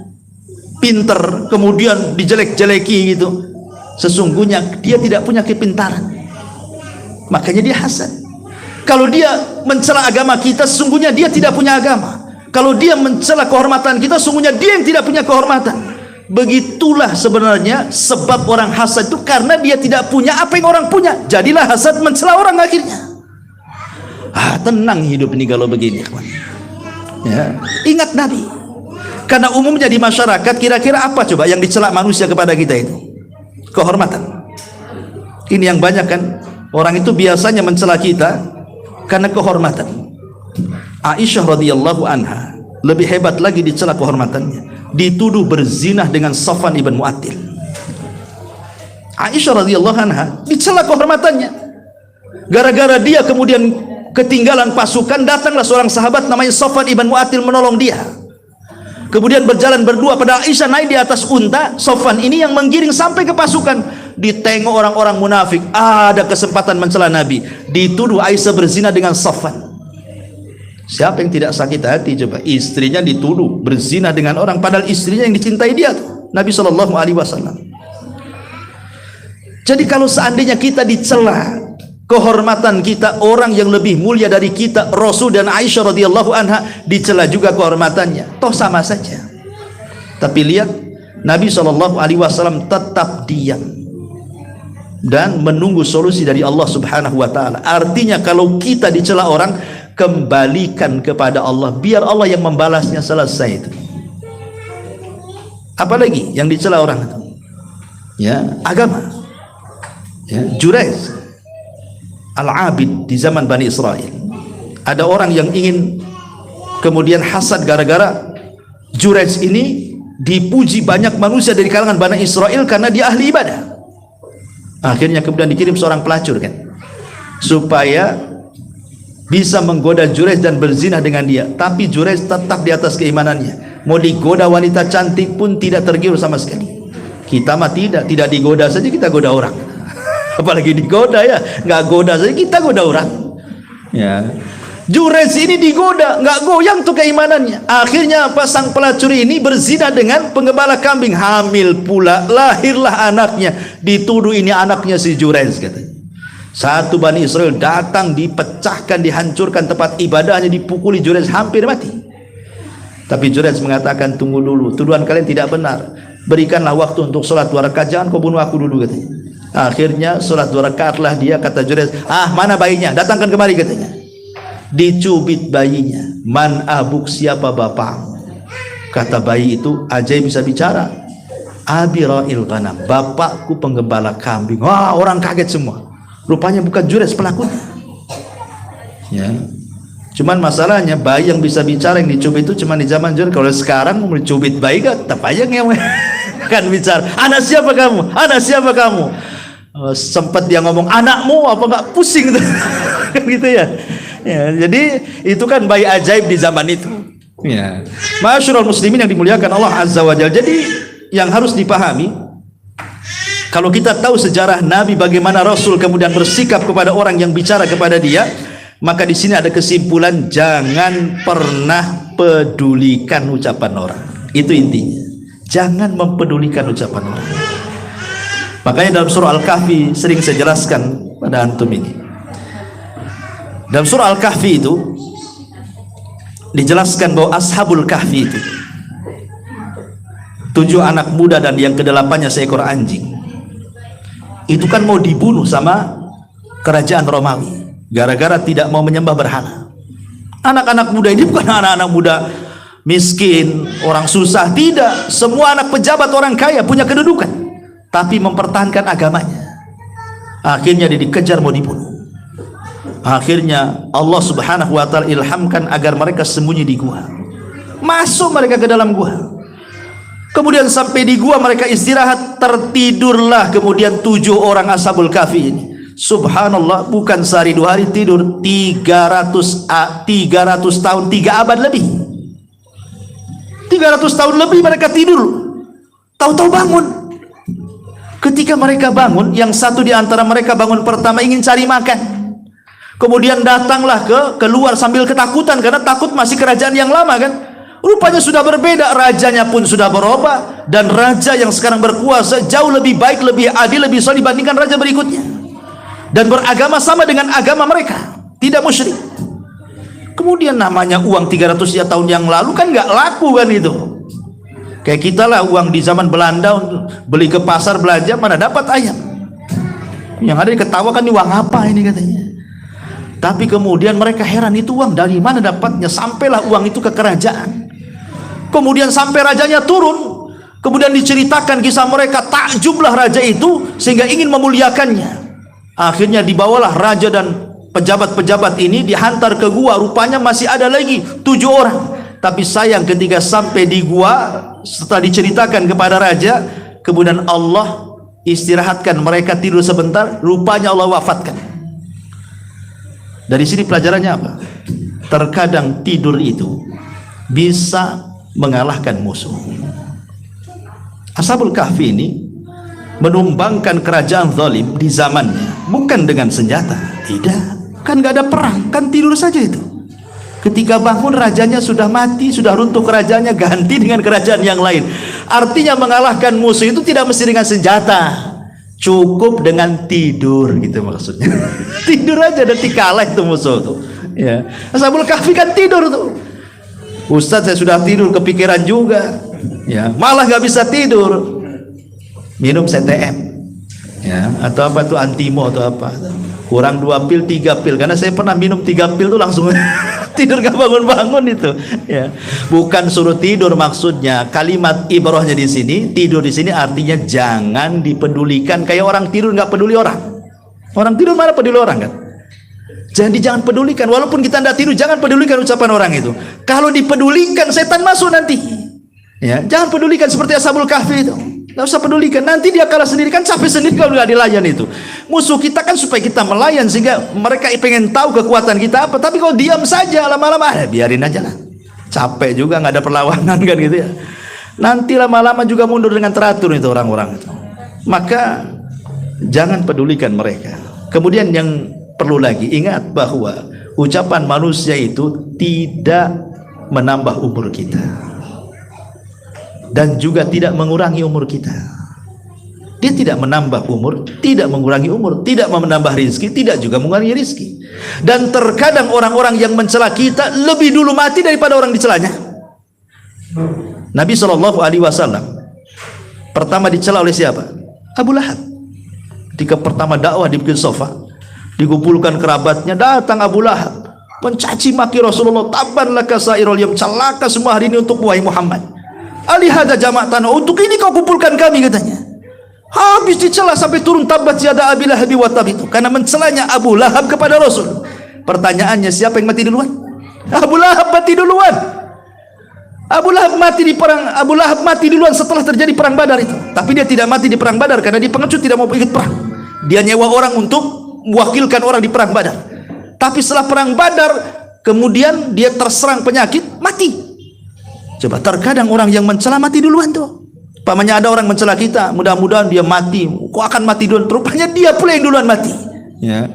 pinter, kemudian dijelek-jeleki gitu, sesungguhnya dia tidak punya kepintaran, makanya dia hasad. Kalau dia mencela agama kita, sesungguhnya dia tidak punya agama. Kalau dia mencela kehormatan kita, sesungguhnya dia yang tidak punya kehormatan. Begitulah sebenarnya sebab orang hasad itu, karena dia tidak punya apa yang orang punya. Jadilah hasad mencela orang akhirnya. Tenang hidup ini kalau begini, ya. Ingat Nabi. Karena umumnya di masyarakat, kira-kira apa coba yang dicela manusia kepada kita itu? Kehormatan. Ini yang banyak kan, orang itu biasanya mencela kita karena kehormatan. Aisyah radhiyallahu anha lebih hebat lagi dicela kehormatannya. Dituduh berzinah dengan Safwan ibn Mu'attil. Aisyah radhiyallahu anha dicela kehormatannya. Gara-gara dia kemudian ketinggalan pasukan, datanglah seorang sahabat namanya Safwan ibn Mu'attil menolong dia. Kemudian berjalan berdua, pada Aisyah naik di atas unta, Safwan ini yang menggiring sampai ke pasukan. Ditengok orang-orang munafik, ada kesempatan mencela Nabi, dituduh Aisyah berzina dengan Safwan. Siapa yang tidak sakit hati coba? Istrinya dituduh berzina dengan orang, padahal istrinya yang dicintai dia tuh, Nabi SAW. Jadi kalau seandainya kita dicela kehormatan kita, orang yang lebih mulia dari kita, Rasul dan Aisyah radhiyallahu anha, dicela juga kehormatannya, toh sama saja. Tapi lihat, Nabi SAW tetap diam dan menunggu solusi dari Allah Subhanahu wa Ta'ala. Artinya kalau kita dicela orang, kembalikan kepada Allah, biar Allah yang membalasnya, selesai itu. Apalagi yang dicela orang itu, ya, agama, ya, Jurayz Al-Abid di zaman Bani Israel. Ada orang yang ingin kemudian hasad gara-gara Jurayz ini dipuji banyak manusia dari kalangan Bani Israel karena dia ahli ibadah. Akhirnya kemudian dikirim seorang pelacur kan, supaya bisa menggoda Jurayj dan berzina dengan dia. Tapi Jurayj tetap di atas keimanannya. Mau digoda wanita cantik pun tidak tergiur sama sekali. Kita mah tidak digoda saja kita goda orang. Apalagi digoda ya, nggak goda saja kita goda orang. Ya. Jurayj ini digoda, nggak goyang tuh keimanannya. Akhirnya pasang pelacur ini berzina dengan penggembala kambing, hamil pula, lahirlah anaknya. Dituduh ini anaknya si Jurayj katanya. Satu Bani Israel datang, dipecahkan, dihancurkan tempat ibadahnya, dipukuli Jurayj hampir mati. Tapi Jurayj mengatakan, tunggu dulu, tuduhan kalian tidak benar. Berikanlah waktu untuk sholat 2 rakaat, jangan kau bunuh aku dulu katanya. Akhirnya sholat 2 rakaatlah dia, kata Jurayj, mana bayinya, datangkan kemari katanya. Dicubit bayinya. Man abuk, siapa bapakmu? Kata bayi itu, ajaib bisa bicara. Abi ra'il ghanam, bapakku penggembala kambing. Wah, orang kaget semua. Rupanya bukan Jurayj pelakunya. Ya. Cuman masalahnya bayi yang bisa bicara yang dicubit itu cuma di zaman Jurayj. Kalau sekarang mau dicubit bayi kan tetap aja kan bicara. Anak siapa kamu? Anak siapa kamu? Sempat dia ngomong anakmu apa enggak, pusing tuh. Gitu ya. Ya, jadi itu kan bayi ajaib di zaman itu. Ya. Ma'asyiral muslimin yang dimuliakan Allah Azza wa Jalla. Jadi yang harus dipahami, kalau kita tahu sejarah Nabi, bagaimana Rasul kemudian bersikap kepada orang yang bicara kepada dia, maka di sini ada kesimpulan, jangan pernah pedulikan ucapan orang. Itu intinya. Jangan mempedulikan ucapan orang. Makanya dalam surah Al-Kahfi sering saya jelaskan pada antum ini. Dalam surah Al-Kahfi itu dijelaskan bahwa Ashabul Kahfi itu 7 anak muda dan yang ke-8-nya seekor anjing. Itu kan mau dibunuh sama kerajaan Romawi gara-gara tidak mau menyembah berhala. Anak-anak muda ini bukan anak-anak muda miskin, orang susah, tidak. Semua anak pejabat, orang kaya, punya kedudukan, tapi mempertahankan agamanya. Akhirnya dia dikejar mau dibunuh. Akhirnya Allah Subhanahu wa ta'ala ilhamkan agar mereka sembunyi di gua. Masuk mereka ke dalam gua. Kemudian sampai di gua mereka istirahat, tertidurlah kemudian 7 orang Ashabul Kahfi ini. Subhanallah, bukan sehari 2 hari tidur, 300 tahun, 3 abad lebih. 300 tahun lebih mereka tidur. Tahu-tahu bangun. Ketika mereka bangun, yang satu di antara mereka bangun pertama ingin cari makan. Kemudian datanglah keluar sambil ketakutan karena takut masih kerajaan yang lama kan. Rupanya sudah berbeda, rajanya pun sudah berubah, dan raja yang sekarang berkuasa jauh lebih baik, lebih adil, lebih soleh dibandingkan raja berikutnya, dan beragama sama dengan agama mereka, tidak musyrik. Kemudian namanya uang 300 tahun yang lalu kan nggak laku kan itu. Kayak kita lah, uang di zaman Belanda beli ke pasar belanja mana dapat ayam. Yang ada diketawakan, ini uang apa ini katanya. Tapi kemudian mereka heran, itu uang dari mana dapatnya? Sampailah uang itu ke kerajaan. Kemudian sampai rajanya turun. Kemudian diceritakan kisah mereka, takjublah raja itu sehingga ingin memuliakannya. Akhirnya dibawalah raja dan pejabat-pejabat ini dihantar ke gua. Rupanya masih ada lagi 7 orang. Tapi sayang ketika sampai di gua, setelah diceritakan kepada raja, kemudian Allah istirahatkan mereka tidur sebentar. Rupanya Allah wafatkan. Dari sini pelajarannya apa? Terkadang tidur itu bisa mengalahkan musuh. Ashabul Kahfi ini menumbangkan kerajaan zalim di zamannya, bukan dengan senjata, tidak, kan gak ada perang, kan tidur saja itu. Ketika bangun rajanya sudah mati, sudah runtuh kerajaannya, ganti dengan kerajaan yang lain. Artinya mengalahkan musuh itu tidak mesti dengan senjata, cukup dengan tidur gitu maksudnya. Tidur aja dan dikalah itu musuh tuh. Ya. Ashabul Kahfi kan tidur tuh. Ustaz, saya sudah tidur, kepikiran juga. Ya, malah nggak bisa tidur. Minum CTM. Ya, atau apa tuh, antimo atau apa. Kurang 2 pil, 3 pil. Karena saya pernah minum 3 pil tuh langsung tidur gak bangun-bangun itu. Ya. Bukan suruh tidur maksudnya. Kalimat ibrahnya di sini, tidur di sini artinya jangan dipedulikan. Kayak orang tidur nggak peduli orang. Orang tidur mana peduli orang kan? Jadi jangan pedulikan. Walaupun kita tidak tidur, jangan pedulikan ucapan orang itu. Kalau dipedulikan, setan masuk nanti. Ya, jangan pedulikan seperti Ashabul Kahfi itu. Nggak usah pedulikan, nanti dia kalah sendiri, kan capek sendiri kalau nggak dilayan itu. Musuh kita kan supaya kita melayan, sehingga mereka pengen tahu kekuatan kita apa. Tapi kalau diam saja lama-lama, biarin aja lah. Capek juga, nggak ada perlawanan kan gitu ya. Nanti lama-lama juga mundur dengan teratur itu orang-orang itu. Maka jangan pedulikan mereka. Kemudian yang perlu lagi, ingat bahwa ucapan manusia itu tidak menambah umur kita dan juga tidak mengurangi umur kita. Dia tidak menambah umur, tidak mengurangi umur, tidak menambah rizki, tidak juga mengurangi rizki. Dan terkadang orang-orang yang mencela kita lebih dulu mati daripada orang dicelanya. Nabi SAW pertama dicela oleh siapa? Abu Lahab. Ketika pertama dakwah di Bukit Sofa, dikumpulkan kerabatnya, datang Abu Lahab mencaci maki Rasulullah. Taban laka sairul yawm, celaka semua hari ini untuk wahai Muhammad. Alihada jama'tana, untuk ini kau kumpulkan kami, katanya. Habis dicela sampai turun tabat yada Abi Lahab wa tab, itu karena mencelanya Abu Lahab kepada Rasul. Pertanyaannya, siapa yang mati duluan? Abu Lahab mati duluan. Abu Lahab mati duluan setelah terjadi perang Badar itu. Tapi dia tidak mati di perang Badar karena dia pengecut, tidak mau ikut perang. Dia nyewa orang untuk mewakilkan orang di perang Badar. Tapi setelah perang Badar, kemudian dia terserang penyakit, mati. Coba, terkadang orang yang mencela mati duluan tuh. Pamannya ada orang mencela kita, mudah-mudahan dia mati. Kok akan mati duluan? Rupanya dia pula yang duluan mati. Ya.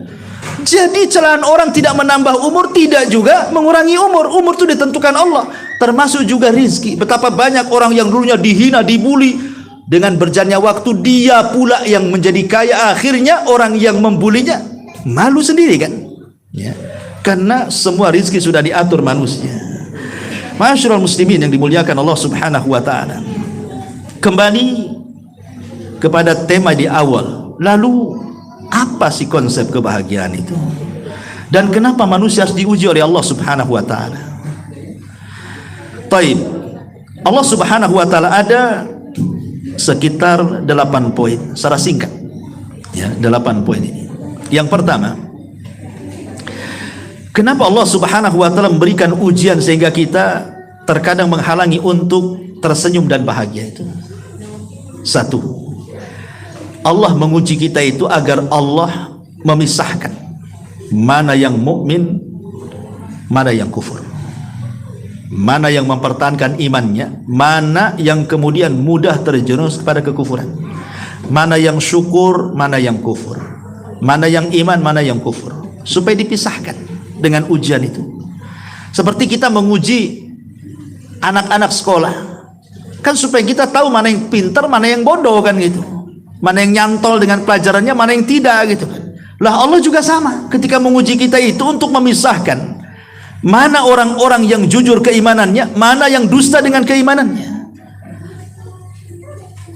Jadi celaan orang tidak menambah umur, tidak juga mengurangi umur. Umur itu ditentukan Allah. Termasuk juga rizki. Betapa banyak orang yang dulunya dihina, dibuli, dengan berjalannya waktu dia pula yang menjadi kaya. Akhirnya orang yang membulinya malu sendiri kan? Ya. Karena semua rizki sudah diatur manusia. Masyarul muslimin yang dimuliakan Allah Subhanahu wa ta'ala, kembali kepada tema di awal. Lalu apa sih konsep kebahagiaan itu, dan kenapa manusia harus diuji oleh Allah Subhanahu wa ta'ala? Taib, Allah Subhanahu wa ta'ala ada sekitar 8 poin secara singkat ya, 8 poin ini. Yang pertama, kenapa Allah Subhanahu wa ta'ala memberikan ujian sehingga kita terkadang menghalangi untuk tersenyum dan bahagia itu? Satu, Allah menguji kita itu agar Allah memisahkan mana yang mukmin, mana yang kufur, mana yang mempertahankan imannya, mana yang kemudian mudah terjerumus kepada kekufuran, mana yang syukur, mana yang kufur, mana yang iman, mana yang kufur, supaya dipisahkan dengan ujian itu. Seperti kita menguji anak-anak sekolah, kan supaya kita tahu mana yang pintar, mana yang bodoh kan gitu, mana yang nyantol dengan pelajarannya, mana yang tidak gitu kan. Lah Allah juga sama, ketika menguji kita itu untuk memisahkan mana orang-orang yang jujur keimanannya, mana yang dusta dengan keimanannya.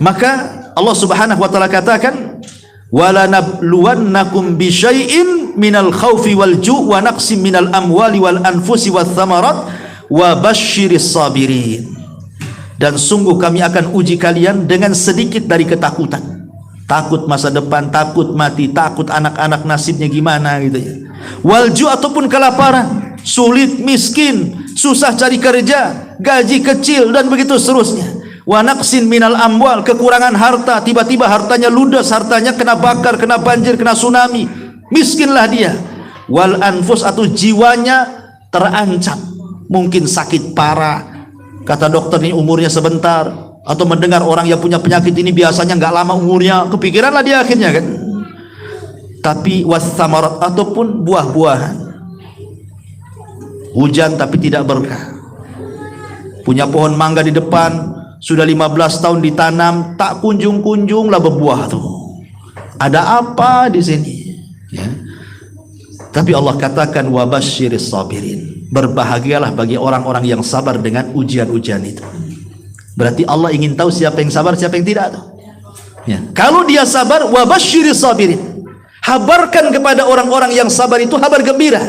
Maka Allah Subhanahu wa ta'ala katakan, wala nabluwannakum bisyai'in minal khawfi wal ju' wa naqsim minal amwali wal anfusi wath thamarat wa basyiris sabirin. Dan sungguh kami akan uji kalian dengan sedikit dari ketakutan, takut masa depan, takut mati, takut anak-anak nasibnya gimana gitu ya. Wal ju' ataupun kelaparan, sulit, miskin, susah cari kerja, gaji kecil, dan begitu seterusnya. Wa naqsin minal amwal, kekurangan harta, tiba-tiba hartanya ludes, hartanya kena bakar, kena banjir, kena tsunami, miskinlah dia. Wal anfus, atau jiwanya terancam, mungkin sakit parah, kata dokter ini umurnya sebentar, atau mendengar orang yang punya penyakit ini biasanya nggak lama umurnya, kepikiranlah dia akhirnya kan. Tapi wathamarat, ataupun buah-buahan, hujan tapi tidak berkah. Punya pohon mangga di depan, sudah 15 tahun ditanam, tak kunjung-kunjung lah berbuah tuh. Ada apa di sini? Ya. Tapi Allah katakan wabasyiris sabirin, berbahagialah bagi orang-orang yang sabar dengan ujian-ujian itu. Berarti Allah ingin tahu siapa yang sabar, siapa yang tidak tuh. Ya. Kalau dia sabar, wabasyiris sabirin, habarkan kepada orang-orang yang sabar itu kabar gembira.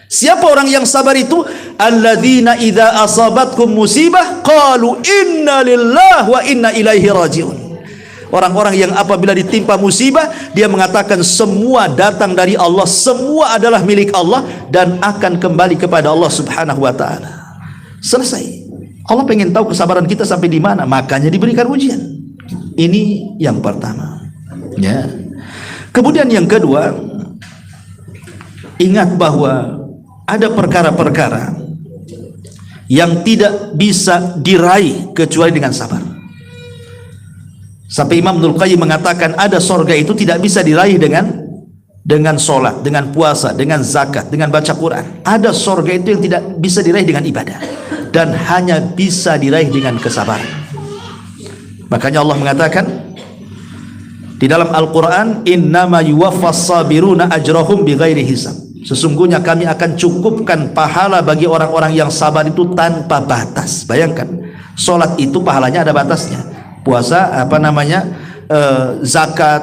Siapa orang yang sabar itu? Alladzina idza asabatkum musibah qalu inna lillahi wa inna ilaihi rajiun. Orang-orang yang apabila ditimpa musibah, dia mengatakan semua datang dari Allah, semua adalah milik Allah dan akan kembali kepada Allah Subhanahu wa taala. Selesai. Allah pengen tahu kesabaran kita sampai di mana, makanya diberikan ujian. Ini yang pertama. Ya. Kemudian yang kedua, ingat bahwa ada perkara-perkara yang tidak bisa diraih kecuali dengan sabar. Sampai Imam Ibnul Qayyim mengatakan ada sorga itu tidak bisa diraih dengan sholat, dengan puasa, dengan zakat, dengan baca Quran. Ada sorga itu yang tidak bisa diraih dengan ibadah dan hanya bisa diraih dengan kesabaran. Makanya Allah mengatakan di dalam Al-Quran, innama yuwaffas sabiruna ajrahum bighairi hisab. Sesungguhnya kami akan cukupkan pahala bagi orang-orang yang sabar itu tanpa batas. Bayangkan, sholat itu pahalanya ada batasnya. Puasa, zakat,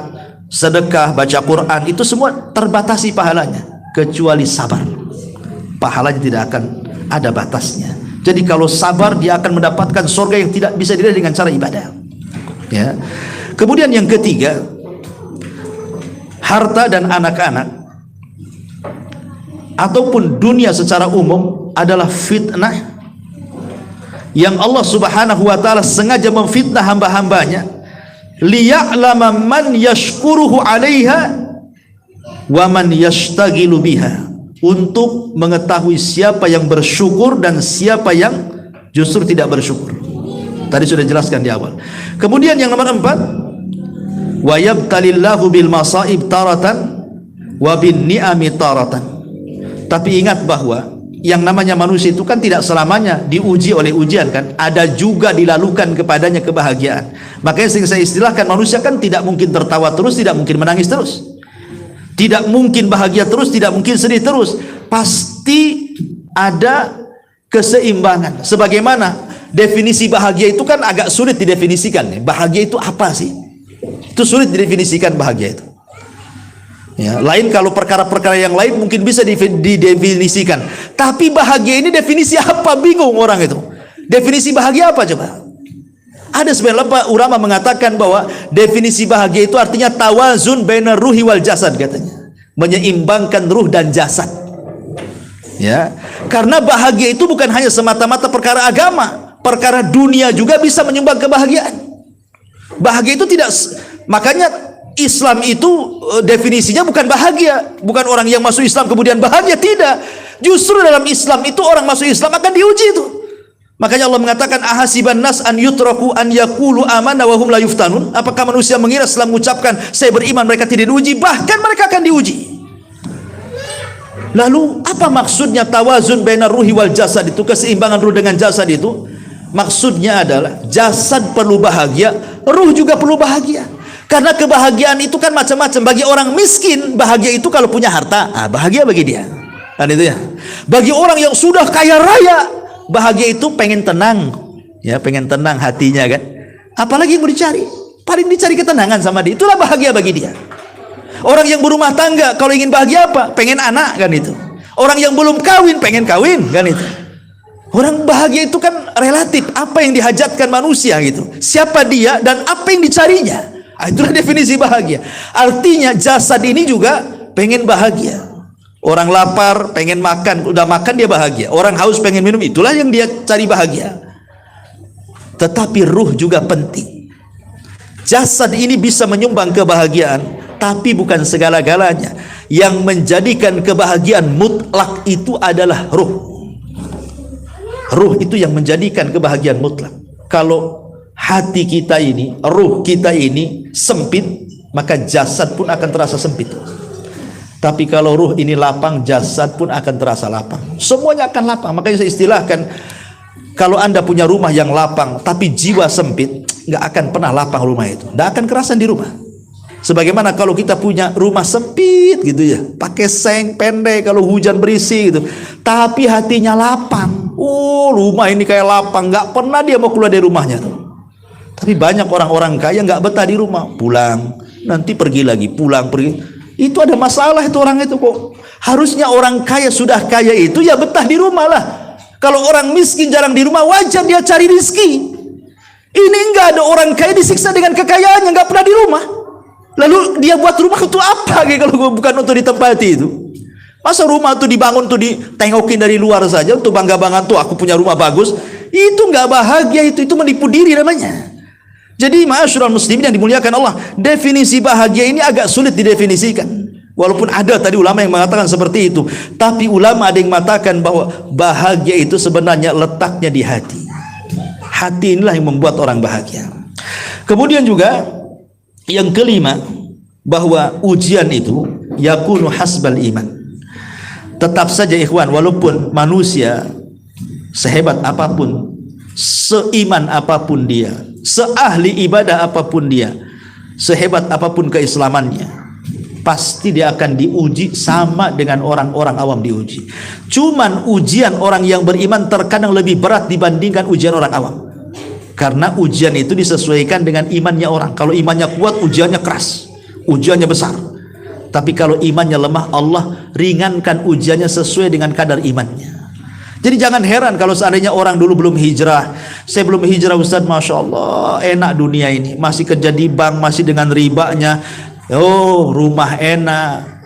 sedekah, baca Quran, itu semua terbatasi pahalanya. Kecuali sabar, pahalanya tidak akan ada batasnya. Jadi kalau sabar, dia akan mendapatkan surga yang tidak bisa diraih dengan cara ibadah. Ya. Kemudian yang ketiga, harta dan anak-anak ataupun dunia secara umum adalah fitnah yang Allah Subhanahu wa ta'ala sengaja memfitnah hamba-hambanya liya'lama man yashkuruhu 'alaiha wa man yashtagilu biha, untuk mengetahui siapa yang bersyukur dan siapa yang justru tidak bersyukur. Tadi sudah jelaskan di awal. Kemudian yang nomor 4, wa yabtalillahu bil masaib taratan wa bin ni'ami taratan. Tapi ingat bahwa yang namanya manusia itu kan tidak selamanya diuji oleh ujian kan, ada juga dilalukan kepadanya kebahagiaan. Makanya sering saya istilahkan, manusia kan tidak mungkin tertawa terus, tidak mungkin menangis terus, tidak mungkin bahagia terus, tidak mungkin sedih terus. Pasti ada keseimbangan. Sebagaimana definisi bahagia itu kan agak sulit didefinisikan. Bahagia itu apa sih? Itu sulit didefinisikan bahagia itu. Ya, lain kalau perkara-perkara yang lain mungkin bisa didefinisikan. Tapi bahagia ini definisi apa? Bingung orang itu. Definisi bahagia apa coba? Ada sebenarnya ulama mengatakan bahwa definisi bahagia itu artinya tawazun bainar ruhi wal jasad, katanya. Menyeimbangkan ruh dan jasad. Ya, karena bahagia itu bukan hanya semata-mata perkara agama, perkara dunia juga bisa menyumbang kebahagiaan. Bahagia itu tidak, makanya Islam itu definisinya bukan bahagia, bukan orang yang masuk Islam kemudian bahagia, tidak. Justru dalam Islam itu orang masuk Islam akan diuji itu. Makanya Allah mengatakan ahasiban nas an yutraku an yaqulu amanna wa hum la yuftanun. Apakah manusia mengira setelah mengucapkan saya beriman mereka tidak diuji? Bahkan mereka akan diuji. Lalu apa maksudnya tawazun bainar ruhi wal jasad itu, keseimbangan ruh dengan jasad itu? Maksudnya adalah jasad perlu bahagia, ruh juga perlu bahagia. Karena kebahagiaan itu kan macam-macam. Bagi orang miskin, bahagia itu kalau punya harta, bahagia bagi dia. Kan itu ya. Bagi orang yang sudah kaya raya, bahagia itu pengen tenang. Ya, pengen tenang hatinya kan. Apalagi yang mau dicari? Paling dicari ketenangan sama dia. Itulah bahagia bagi dia. Orang yang berumah tangga, kalau ingin bahagia apa? Pengen anak kan itu. Orang yang belum kawin, pengen kawin kan itu. Orang bahagia itu kan relatif. Apa yang dihajatkan manusia gitu. Siapa dia dan apa yang dicarinya. Itulah definisi bahagia. Artinya jasad ini juga pengen bahagia. Orang lapar pengen makan, udah makan dia bahagia. Orang haus pengen minum, itulah yang dia cari bahagia. Tetapi ruh juga penting. Jasad ini bisa menyumbang kebahagiaan, tapi bukan segala-galanya. Yang menjadikan kebahagiaan mutlak itu adalah ruh. Ruh itu yang menjadikan kebahagiaan mutlak. Kalau hati kita ini, ruh kita ini sempit, maka jasad pun akan terasa sempit. Tapi kalau ruh ini lapang, jasad pun akan terasa lapang. Semuanya akan lapang. Makanya saya istilahkan, kalau Anda punya rumah yang lapang tapi jiwa sempit, nggak akan pernah lapang rumah itu. Nggak akan kerasan di rumah. Sebagaimana kalau kita punya rumah sempit gitu ya, pakai seng pendek, kalau hujan berisi gitu, tapi hatinya lapang. Oh, rumah ini kayak lapang, nggak pernah dia mau keluar dari rumahnya tuh. Tapi banyak orang-orang kaya nggak betah di rumah, pulang, nanti pergi lagi, pulang, pergi. Itu ada masalah itu orang itu kok. Harusnya orang kaya sudah kaya itu ya betah di rumah lah. Kalau orang miskin jarang di rumah, wajar dia cari rezeki. Ini enggak, ada orang kaya disiksa dengan kekayaannya, nggak pernah di rumah. Lalu dia buat rumah untuk apa kalau bukan untuk ditempati itu? Masa rumah tuh dibangun tuh ditengokin dari luar saja untuk bangga-banggaan tuh aku punya rumah bagus? Itu nggak bahagia, itu menipu diri namanya. Jadi ma'asyiral muslimin yang dimuliakan Allah, definisi bahagia ini agak sulit didefinisikan. Walaupun ada tadi ulama yang mengatakan seperti itu, tapi ulama ada yang mengatakan bahwa bahagia itu sebenarnya letaknya di hati. Hati inilah yang membuat orang bahagia. Kemudian juga yang kelima, bahwa ujian itu yakunu hasbal iman. Tetap saja ikhwan, walaupun manusia sehebat apapun, seiman apapun dia, seahli ibadah apapun dia, sehebat apapun keislamannya, pasti dia akan diuji sama dengan orang-orang awam diuji. Cuman ujian orang yang beriman terkadang lebih berat dibandingkan ujian orang awam, karena ujian itu disesuaikan dengan imannya orang. Kalau imannya kuat, ujiannya keras, ujiannya besar. Tapi kalau imannya lemah, Allah ringankan ujiannya sesuai dengan kadar imannya. Jadi jangan heran kalau seandainya orang dulu belum hijrah. Saya belum hijrah Ustaz, Masya Allah enak dunia ini, masih kerja di bank, masih dengan ribanya. Oh, rumah enak,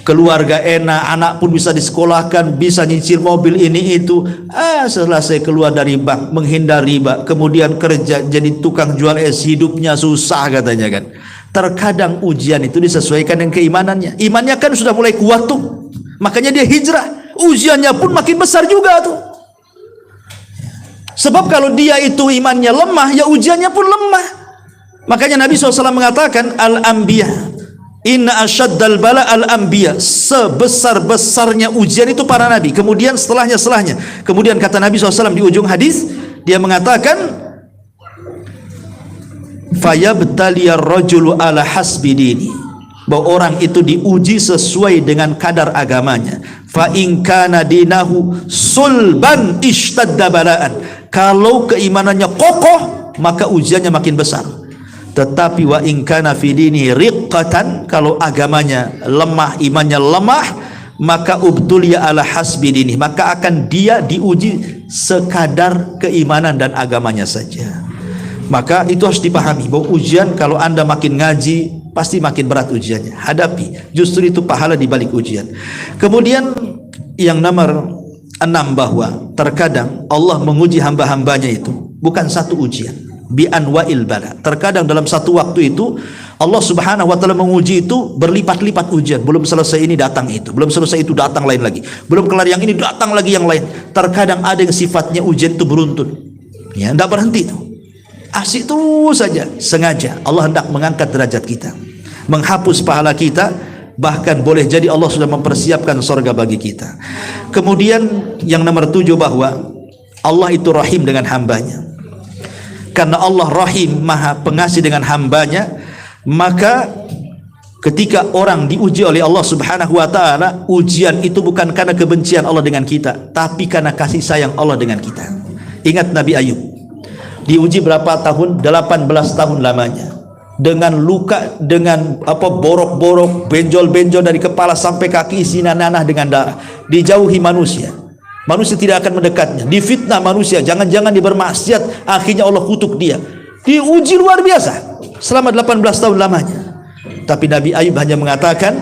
keluarga enak, anak pun bisa disekolahkan, bisa nyicil mobil ini itu. Setelah saya keluar dari bank, menghindar riba, kemudian kerja jadi tukang jual es, hidupnya susah katanya kan. Terkadang ujian itu disesuaikan dengan keimanannya. Imannya kan sudah mulai kuat tuh, makanya dia hijrah. Ujiannya pun makin besar juga tuh. Sebab kalau dia itu imannya lemah, ya ujiannya pun lemah. Makanya Nabi SAW mengatakan, al-anbiya inna asyaddal bala al-anbiya. Sebesar-besarnya ujian itu para nabi. Kemudian setelahnya. Kemudian kata Nabi SAW di ujung hadis, dia mengatakan, fayabtaliyar rajulu ala hasbi dini, bahwa orang itu diuji sesuai dengan kadar agamanya. Fa in kana dinahu sulban ishtadda balaan. Kalau keimanannya kokoh, maka ujiannya makin besar. Tetapi wa in kana fi dini riqqatan, kalau agamanya lemah, imannya lemah, maka ubtuliya ala hasbi dini, maka akan dia diuji sekadar keimanan dan agamanya saja. Maka itu harus dipahami bahwa ujian, kalau anda makin ngaji, pasti makin berat ujiannya. Hadapi, justru itu pahala di balik ujian. Kemudian yang nomor 6, bahwa terkadang Allah menguji hamba-hambanya itu bukan satu ujian, bi anwa'il bala. Terkadang dalam satu waktu itu Allah Subhanahu wa taala menguji itu berlipat-lipat ujian. Belum selesai ini datang itu, belum selesai itu datang lain lagi, belum kelar yang ini datang lagi yang lain. Terkadang ada yang sifatnya ujian itu beruntun, ya, tidak berhenti itu. Asik terus saja. Sengaja Allah hendak mengangkat derajat kita, menghapus pahala kita, bahkan boleh jadi Allah sudah mempersiapkan surga bagi kita. Kemudian yang nomor 7, bahwa Allah itu rahim dengan hambanya. Karena Allah rahim, maha pengasih dengan hambanya, maka ketika orang diuji oleh Allah Subhanahu wa taala, ujian itu bukan karena kebencian Allah dengan kita, tapi karena kasih sayang Allah dengan kita. Ingat Nabi Ayub diuji berapa tahun? 18 tahun lamanya, dengan luka, dengan borok-borok, benjol-benjol dari kepala sampai kaki, isi nanah dengan darah. Dijauhi manusia, manusia tidak akan mendekatnya. Difitnah manusia, jangan-jangan dia bermaksiat, akhirnya Allah kutuk dia. Diuji luar biasa selama 18 tahun lamanya. Tapi Nabi Ayub hanya mengatakan,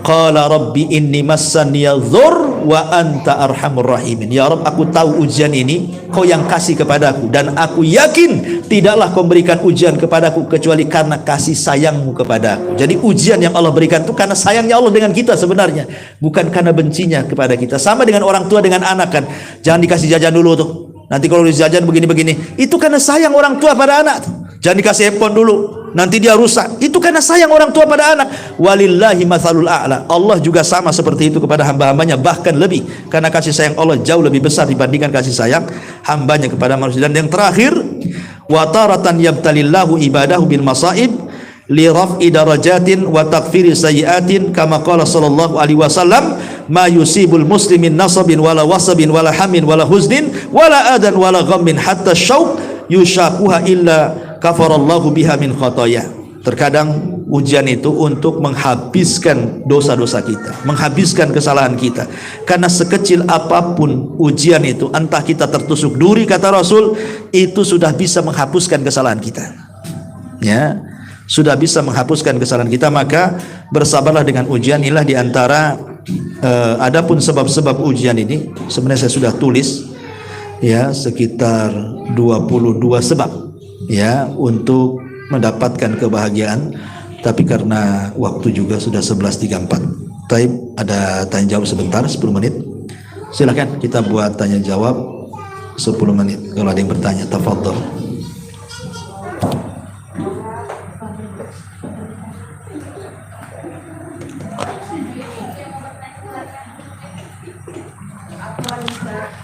qala rabbi inni massaniya dhur wa anta arhamur rahimin. Ya Rabb, aku tahu ujian ini kau yang kasih kepadaku, dan aku yakin tidaklah kau berikan ujian kepadaku kecuali karena kasih sayangmu kepadaku. Jadi ujian yang Allah berikan itu karena sayangnya Allah dengan kita sebenarnya, bukan karena bencinya kepada kita. Sama dengan orang tua dengan anak kan, jangan dikasih jajan dulu tuh, nanti kalau dijajan begini-begini, itu karena sayang orang tua pada anak tuh. Jangan dikasih handphone dulu, nanti dia rusak, itu karena sayang orang tua pada anak. Walillahi mathalul a'la. Allah juga sama seperti itu kepada hamba-hambanya, bahkan lebih, karena kasih sayang Allah jauh lebih besar dibandingkan kasih sayang hambanya kepada manusia. Dan yang terakhir, wa taratan yabtalillahu ibadahu bil masaib li raf'i darajatin wa takfiri sayyiatin, kama qala sallallahu alaihi wasallam, ma yusibul muslimin nasabin wala wasabin wala hamin wala huznin wala adan wala ghammin hatta syauq yushaquha illa kafarallahu biha min khataya. Terkadang ujian itu untuk menghabiskan dosa-dosa kita, menghabiskan kesalahan kita. Karena sekecil apapun ujian itu, entah kita tertusuk duri, kata Rasul, itu sudah bisa menghapuskan kesalahan kita, ya, sudah bisa menghapuskan kesalahan kita. Maka bersabarlah dengan ujian. Inilah diantara adapun sebab-sebab ujian ini sebenarnya saya sudah tulis, ya, sekitar 22 sebab. ya untuk mendapatkan kebahagiaan, tapi karena waktu juga sudah 11.34. Taib, ada tanya jawab sebentar 10 menit. Silakan kita buat tanya jawab 10 menit kalau ada yang bertanya. Tafadhol.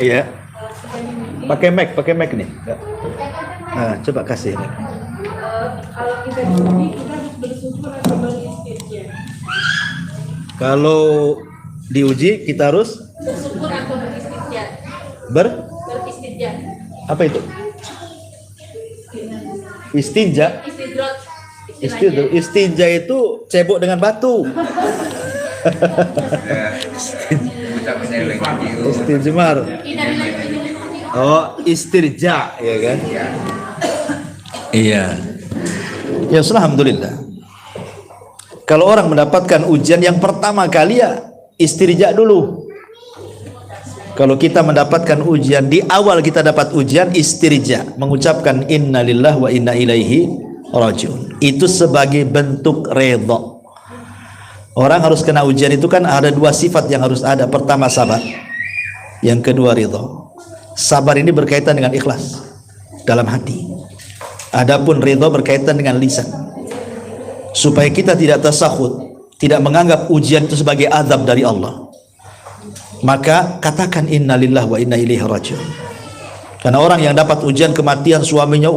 Iya. Pakai mic nih. Nah, coba kasih. Kalau kita diuji, kita harus bersyukur atau beristirja. Kalau diuji kita harus Bersyukur atau beristirja. Beristirja. Apa itu? Istinja. Istidrot. Istinja itu cebok dengan batu. Istinjemar. Oh, istirja, ya kan? Iya. Ya, alhamdulillah. Kalau orang mendapatkan ujian yang pertama kali, ya istirja dulu. Kalau kita mendapatkan ujian, di awal kita dapat ujian, istirja, mengucapkan innalillahi wa inna ilaihi rajiun. Itu sebagai bentuk redha. Orang harus kena ujian itu kan ada dua sifat yang harus ada. Pertama sabar, yang kedua ridha. Sabar ini berkaitan dengan ikhlas dalam hati. Adapun ridha berkaitan dengan lisan. Supaya kita tidak tasakhut, tidak menganggap ujian itu sebagai azab dari Allah, maka katakan innalillahi wa inna ilaihi rajiun. Karena orang yang dapat ujian kematian suaminya,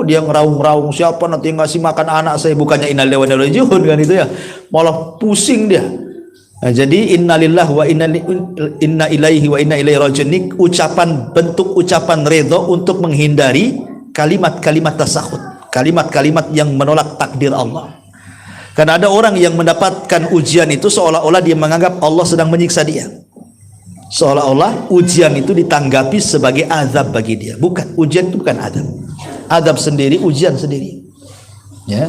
dia ngeraung-raung, siapa nanti ngasih makan anak saya, bukannya innalillahi wa inna ilaihi rajiun kan itu ya, malah pusing dia. Nah, jadi innalillahi wa inna ilaihi wa inna ilaihi rajiun ini bentuk ucapan ridha untuk menghindari kalimat-kalimat tasakhut, kalimat-kalimat yang menolak takdir Allah. Karena ada orang yang mendapatkan ujian itu seolah-olah dia menganggap Allah sedang menyiksa dia, seolah-olah ujian itu ditanggapi sebagai azab bagi dia. Bukan, ujian itu bukan azab. Azab sendiri, ujian sendiri, ya.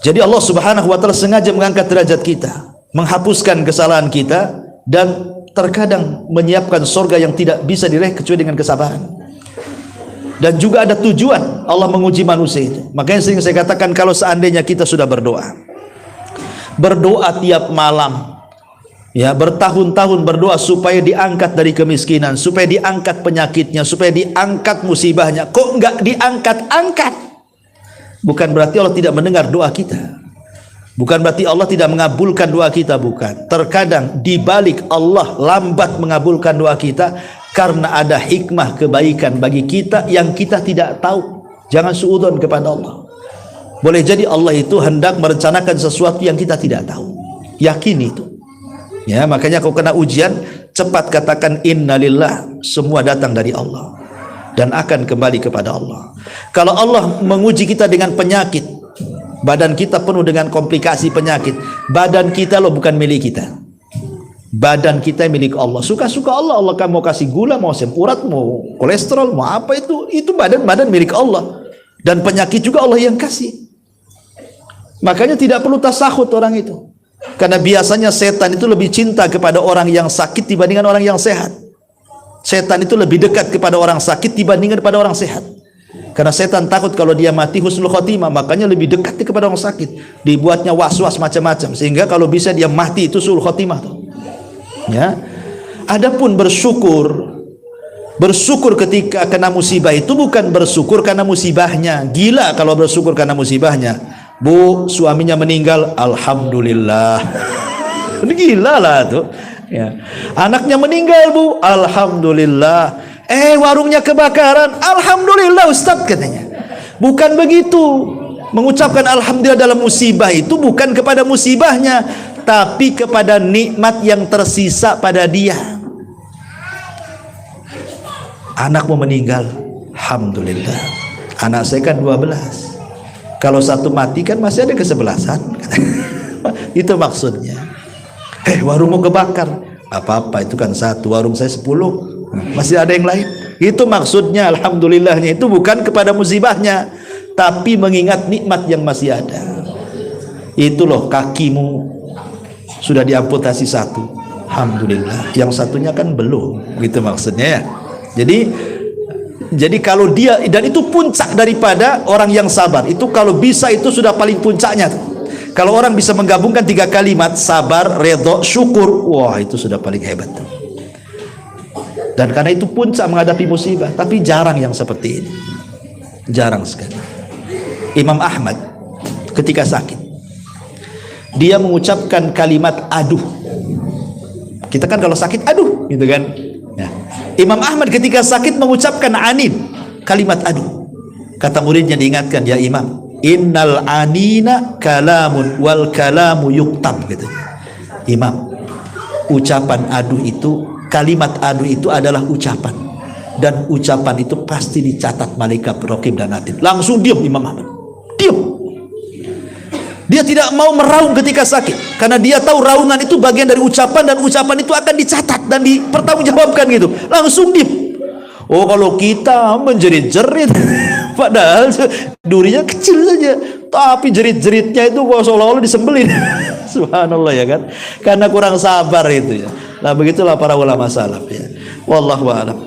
Jadi Allah Subhanahu wa taala sengaja mengangkat derajat kita, menghapuskan kesalahan kita, dan terkadang menyiapkan surga yang tidak bisa diraih kecuali dengan kesabaran. Dan juga ada tujuan Allah menguji manusia itu. Makanya sering saya katakan, kalau seandainya kita sudah berdoa tiap malam, ya, bertahun-tahun berdoa supaya diangkat dari kemiskinan, supaya diangkat penyakitnya, supaya diangkat musibahnya, kok enggak diangkat-angkat, bukan berarti Allah tidak mendengar doa kita, bukan berarti Allah tidak mengabulkan doa kita, bukan. Terkadang dibalik Allah lambat mengabulkan doa kita karena ada hikmah kebaikan bagi kita yang kita tidak tahu. Jangan suudzon kepada Allah. Boleh jadi Allah itu hendak merencanakan sesuatu yang kita tidak tahu. Yakin itu. Ya, makanya kau kena ujian, cepat katakan innalillah, semua datang dari Allah dan akan kembali kepada Allah. Kalau Allah menguji kita dengan penyakit, badan kita penuh dengan komplikasi penyakit, badan kita loh bukan milik kita. Badan kita milik Allah. Suka-suka Allah. Allah kamu mau kasih gula, mau asam urat, mau kolesterol, mau apa itu badan milik Allah. Dan penyakit juga Allah yang kasih. Makanya tidak perlu tasakhut orang itu. Karena biasanya setan itu lebih cinta kepada orang yang sakit dibandingkan orang yang sehat. Setan itu lebih dekat kepada orang sakit dibandingkan kepada orang sehat. Karena setan takut kalau dia mati husnul khotimah, makanya lebih dekat kepada orang sakit. Dibuatnya was-was macam-macam, sehingga kalau bisa dia mati itu sul khotimah tuh. Ya. Adapun bersyukur ketika kena musibah itu bukan bersyukur karena musibahnya. Gila kalau bersyukur karena musibahnya. Bu, suaminya meninggal, alhamdulillah. Gila lah tuh. Ya. Anaknya meninggal, Bu, alhamdulillah. Warungnya kebakaran, alhamdulillah Ustaz, katanya. Bukan begitu. Mengucapkan alhamdulillah dalam musibah itu bukan kepada musibahnya, tapi kepada nikmat yang tersisa pada dia. Anakmu meninggal, alhamdulillah. Anak saya kan 12. Kalau satu mati kan masih ada kesebelasan. Itu maksudnya. Warungmu kebakar, apa-apa, itu kan satu, warung saya 10, masih ada yang lain. Itu maksudnya alhamdulillahnya itu bukan kepada musibahnya, tapi mengingat nikmat yang masih ada. Itu loh, kakimu sudah diamputasi satu, alhamdulillah, yang satunya kan belum, gitu maksudnya ya. Jadi Jadi kalau dia, dan itu puncak daripada orang yang sabar, itu kalau bisa itu sudah paling puncaknya. Kalau orang bisa menggabungkan 3 kalimat, sabar, redha, syukur, wah itu sudah paling hebat. Dan karena itu puncak menghadapi musibah. Tapi jarang yang seperti ini, jarang sekali. Imam Ahmad ketika sakit, dia mengucapkan kalimat aduh. Kita kan kalau sakit aduh gitu kan ya. Imam Ahmad ketika sakit mengucapkan anin, kalimat aduh. Kata muridnya diingatkan, ya Imam, innal anina kalamun wal kalamu yuktab gitu. Imam, ucapan aduh itu, kalimat aduh itu adalah ucapan, dan ucapan itu pasti dicatat malaikat raqib dan atid. Langsung diam Imam Ahmad, diam. Dia tidak mau meraung ketika sakit, karena dia tahu raungan itu bagian dari ucapan, dan ucapan itu akan dicatat dan dipertanggungjawabkan gitu. Langsung diam. Oh, kalau kita menjerit-jerit padahal durinya kecil saja, tapi jerit-jeritnya itu kok seolah-olah disembelih. Subhanallah ya kan, karena kurang sabar itu ya. Nah begitulah para ulama salaf ya. Wallahu a'lam.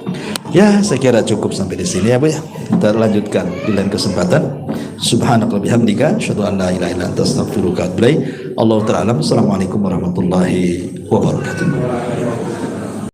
Ya, saya kira cukup sampai di sini ya Bu ya. Kita lanjutkan di lain kesempatan. Subhanaka bihamdika asyhadu an la ilaha illa anta astaghfiruka wa atubu ilaik. Allahu ta'ala. Assalamualaikum warahmatullahi wabarakatuh.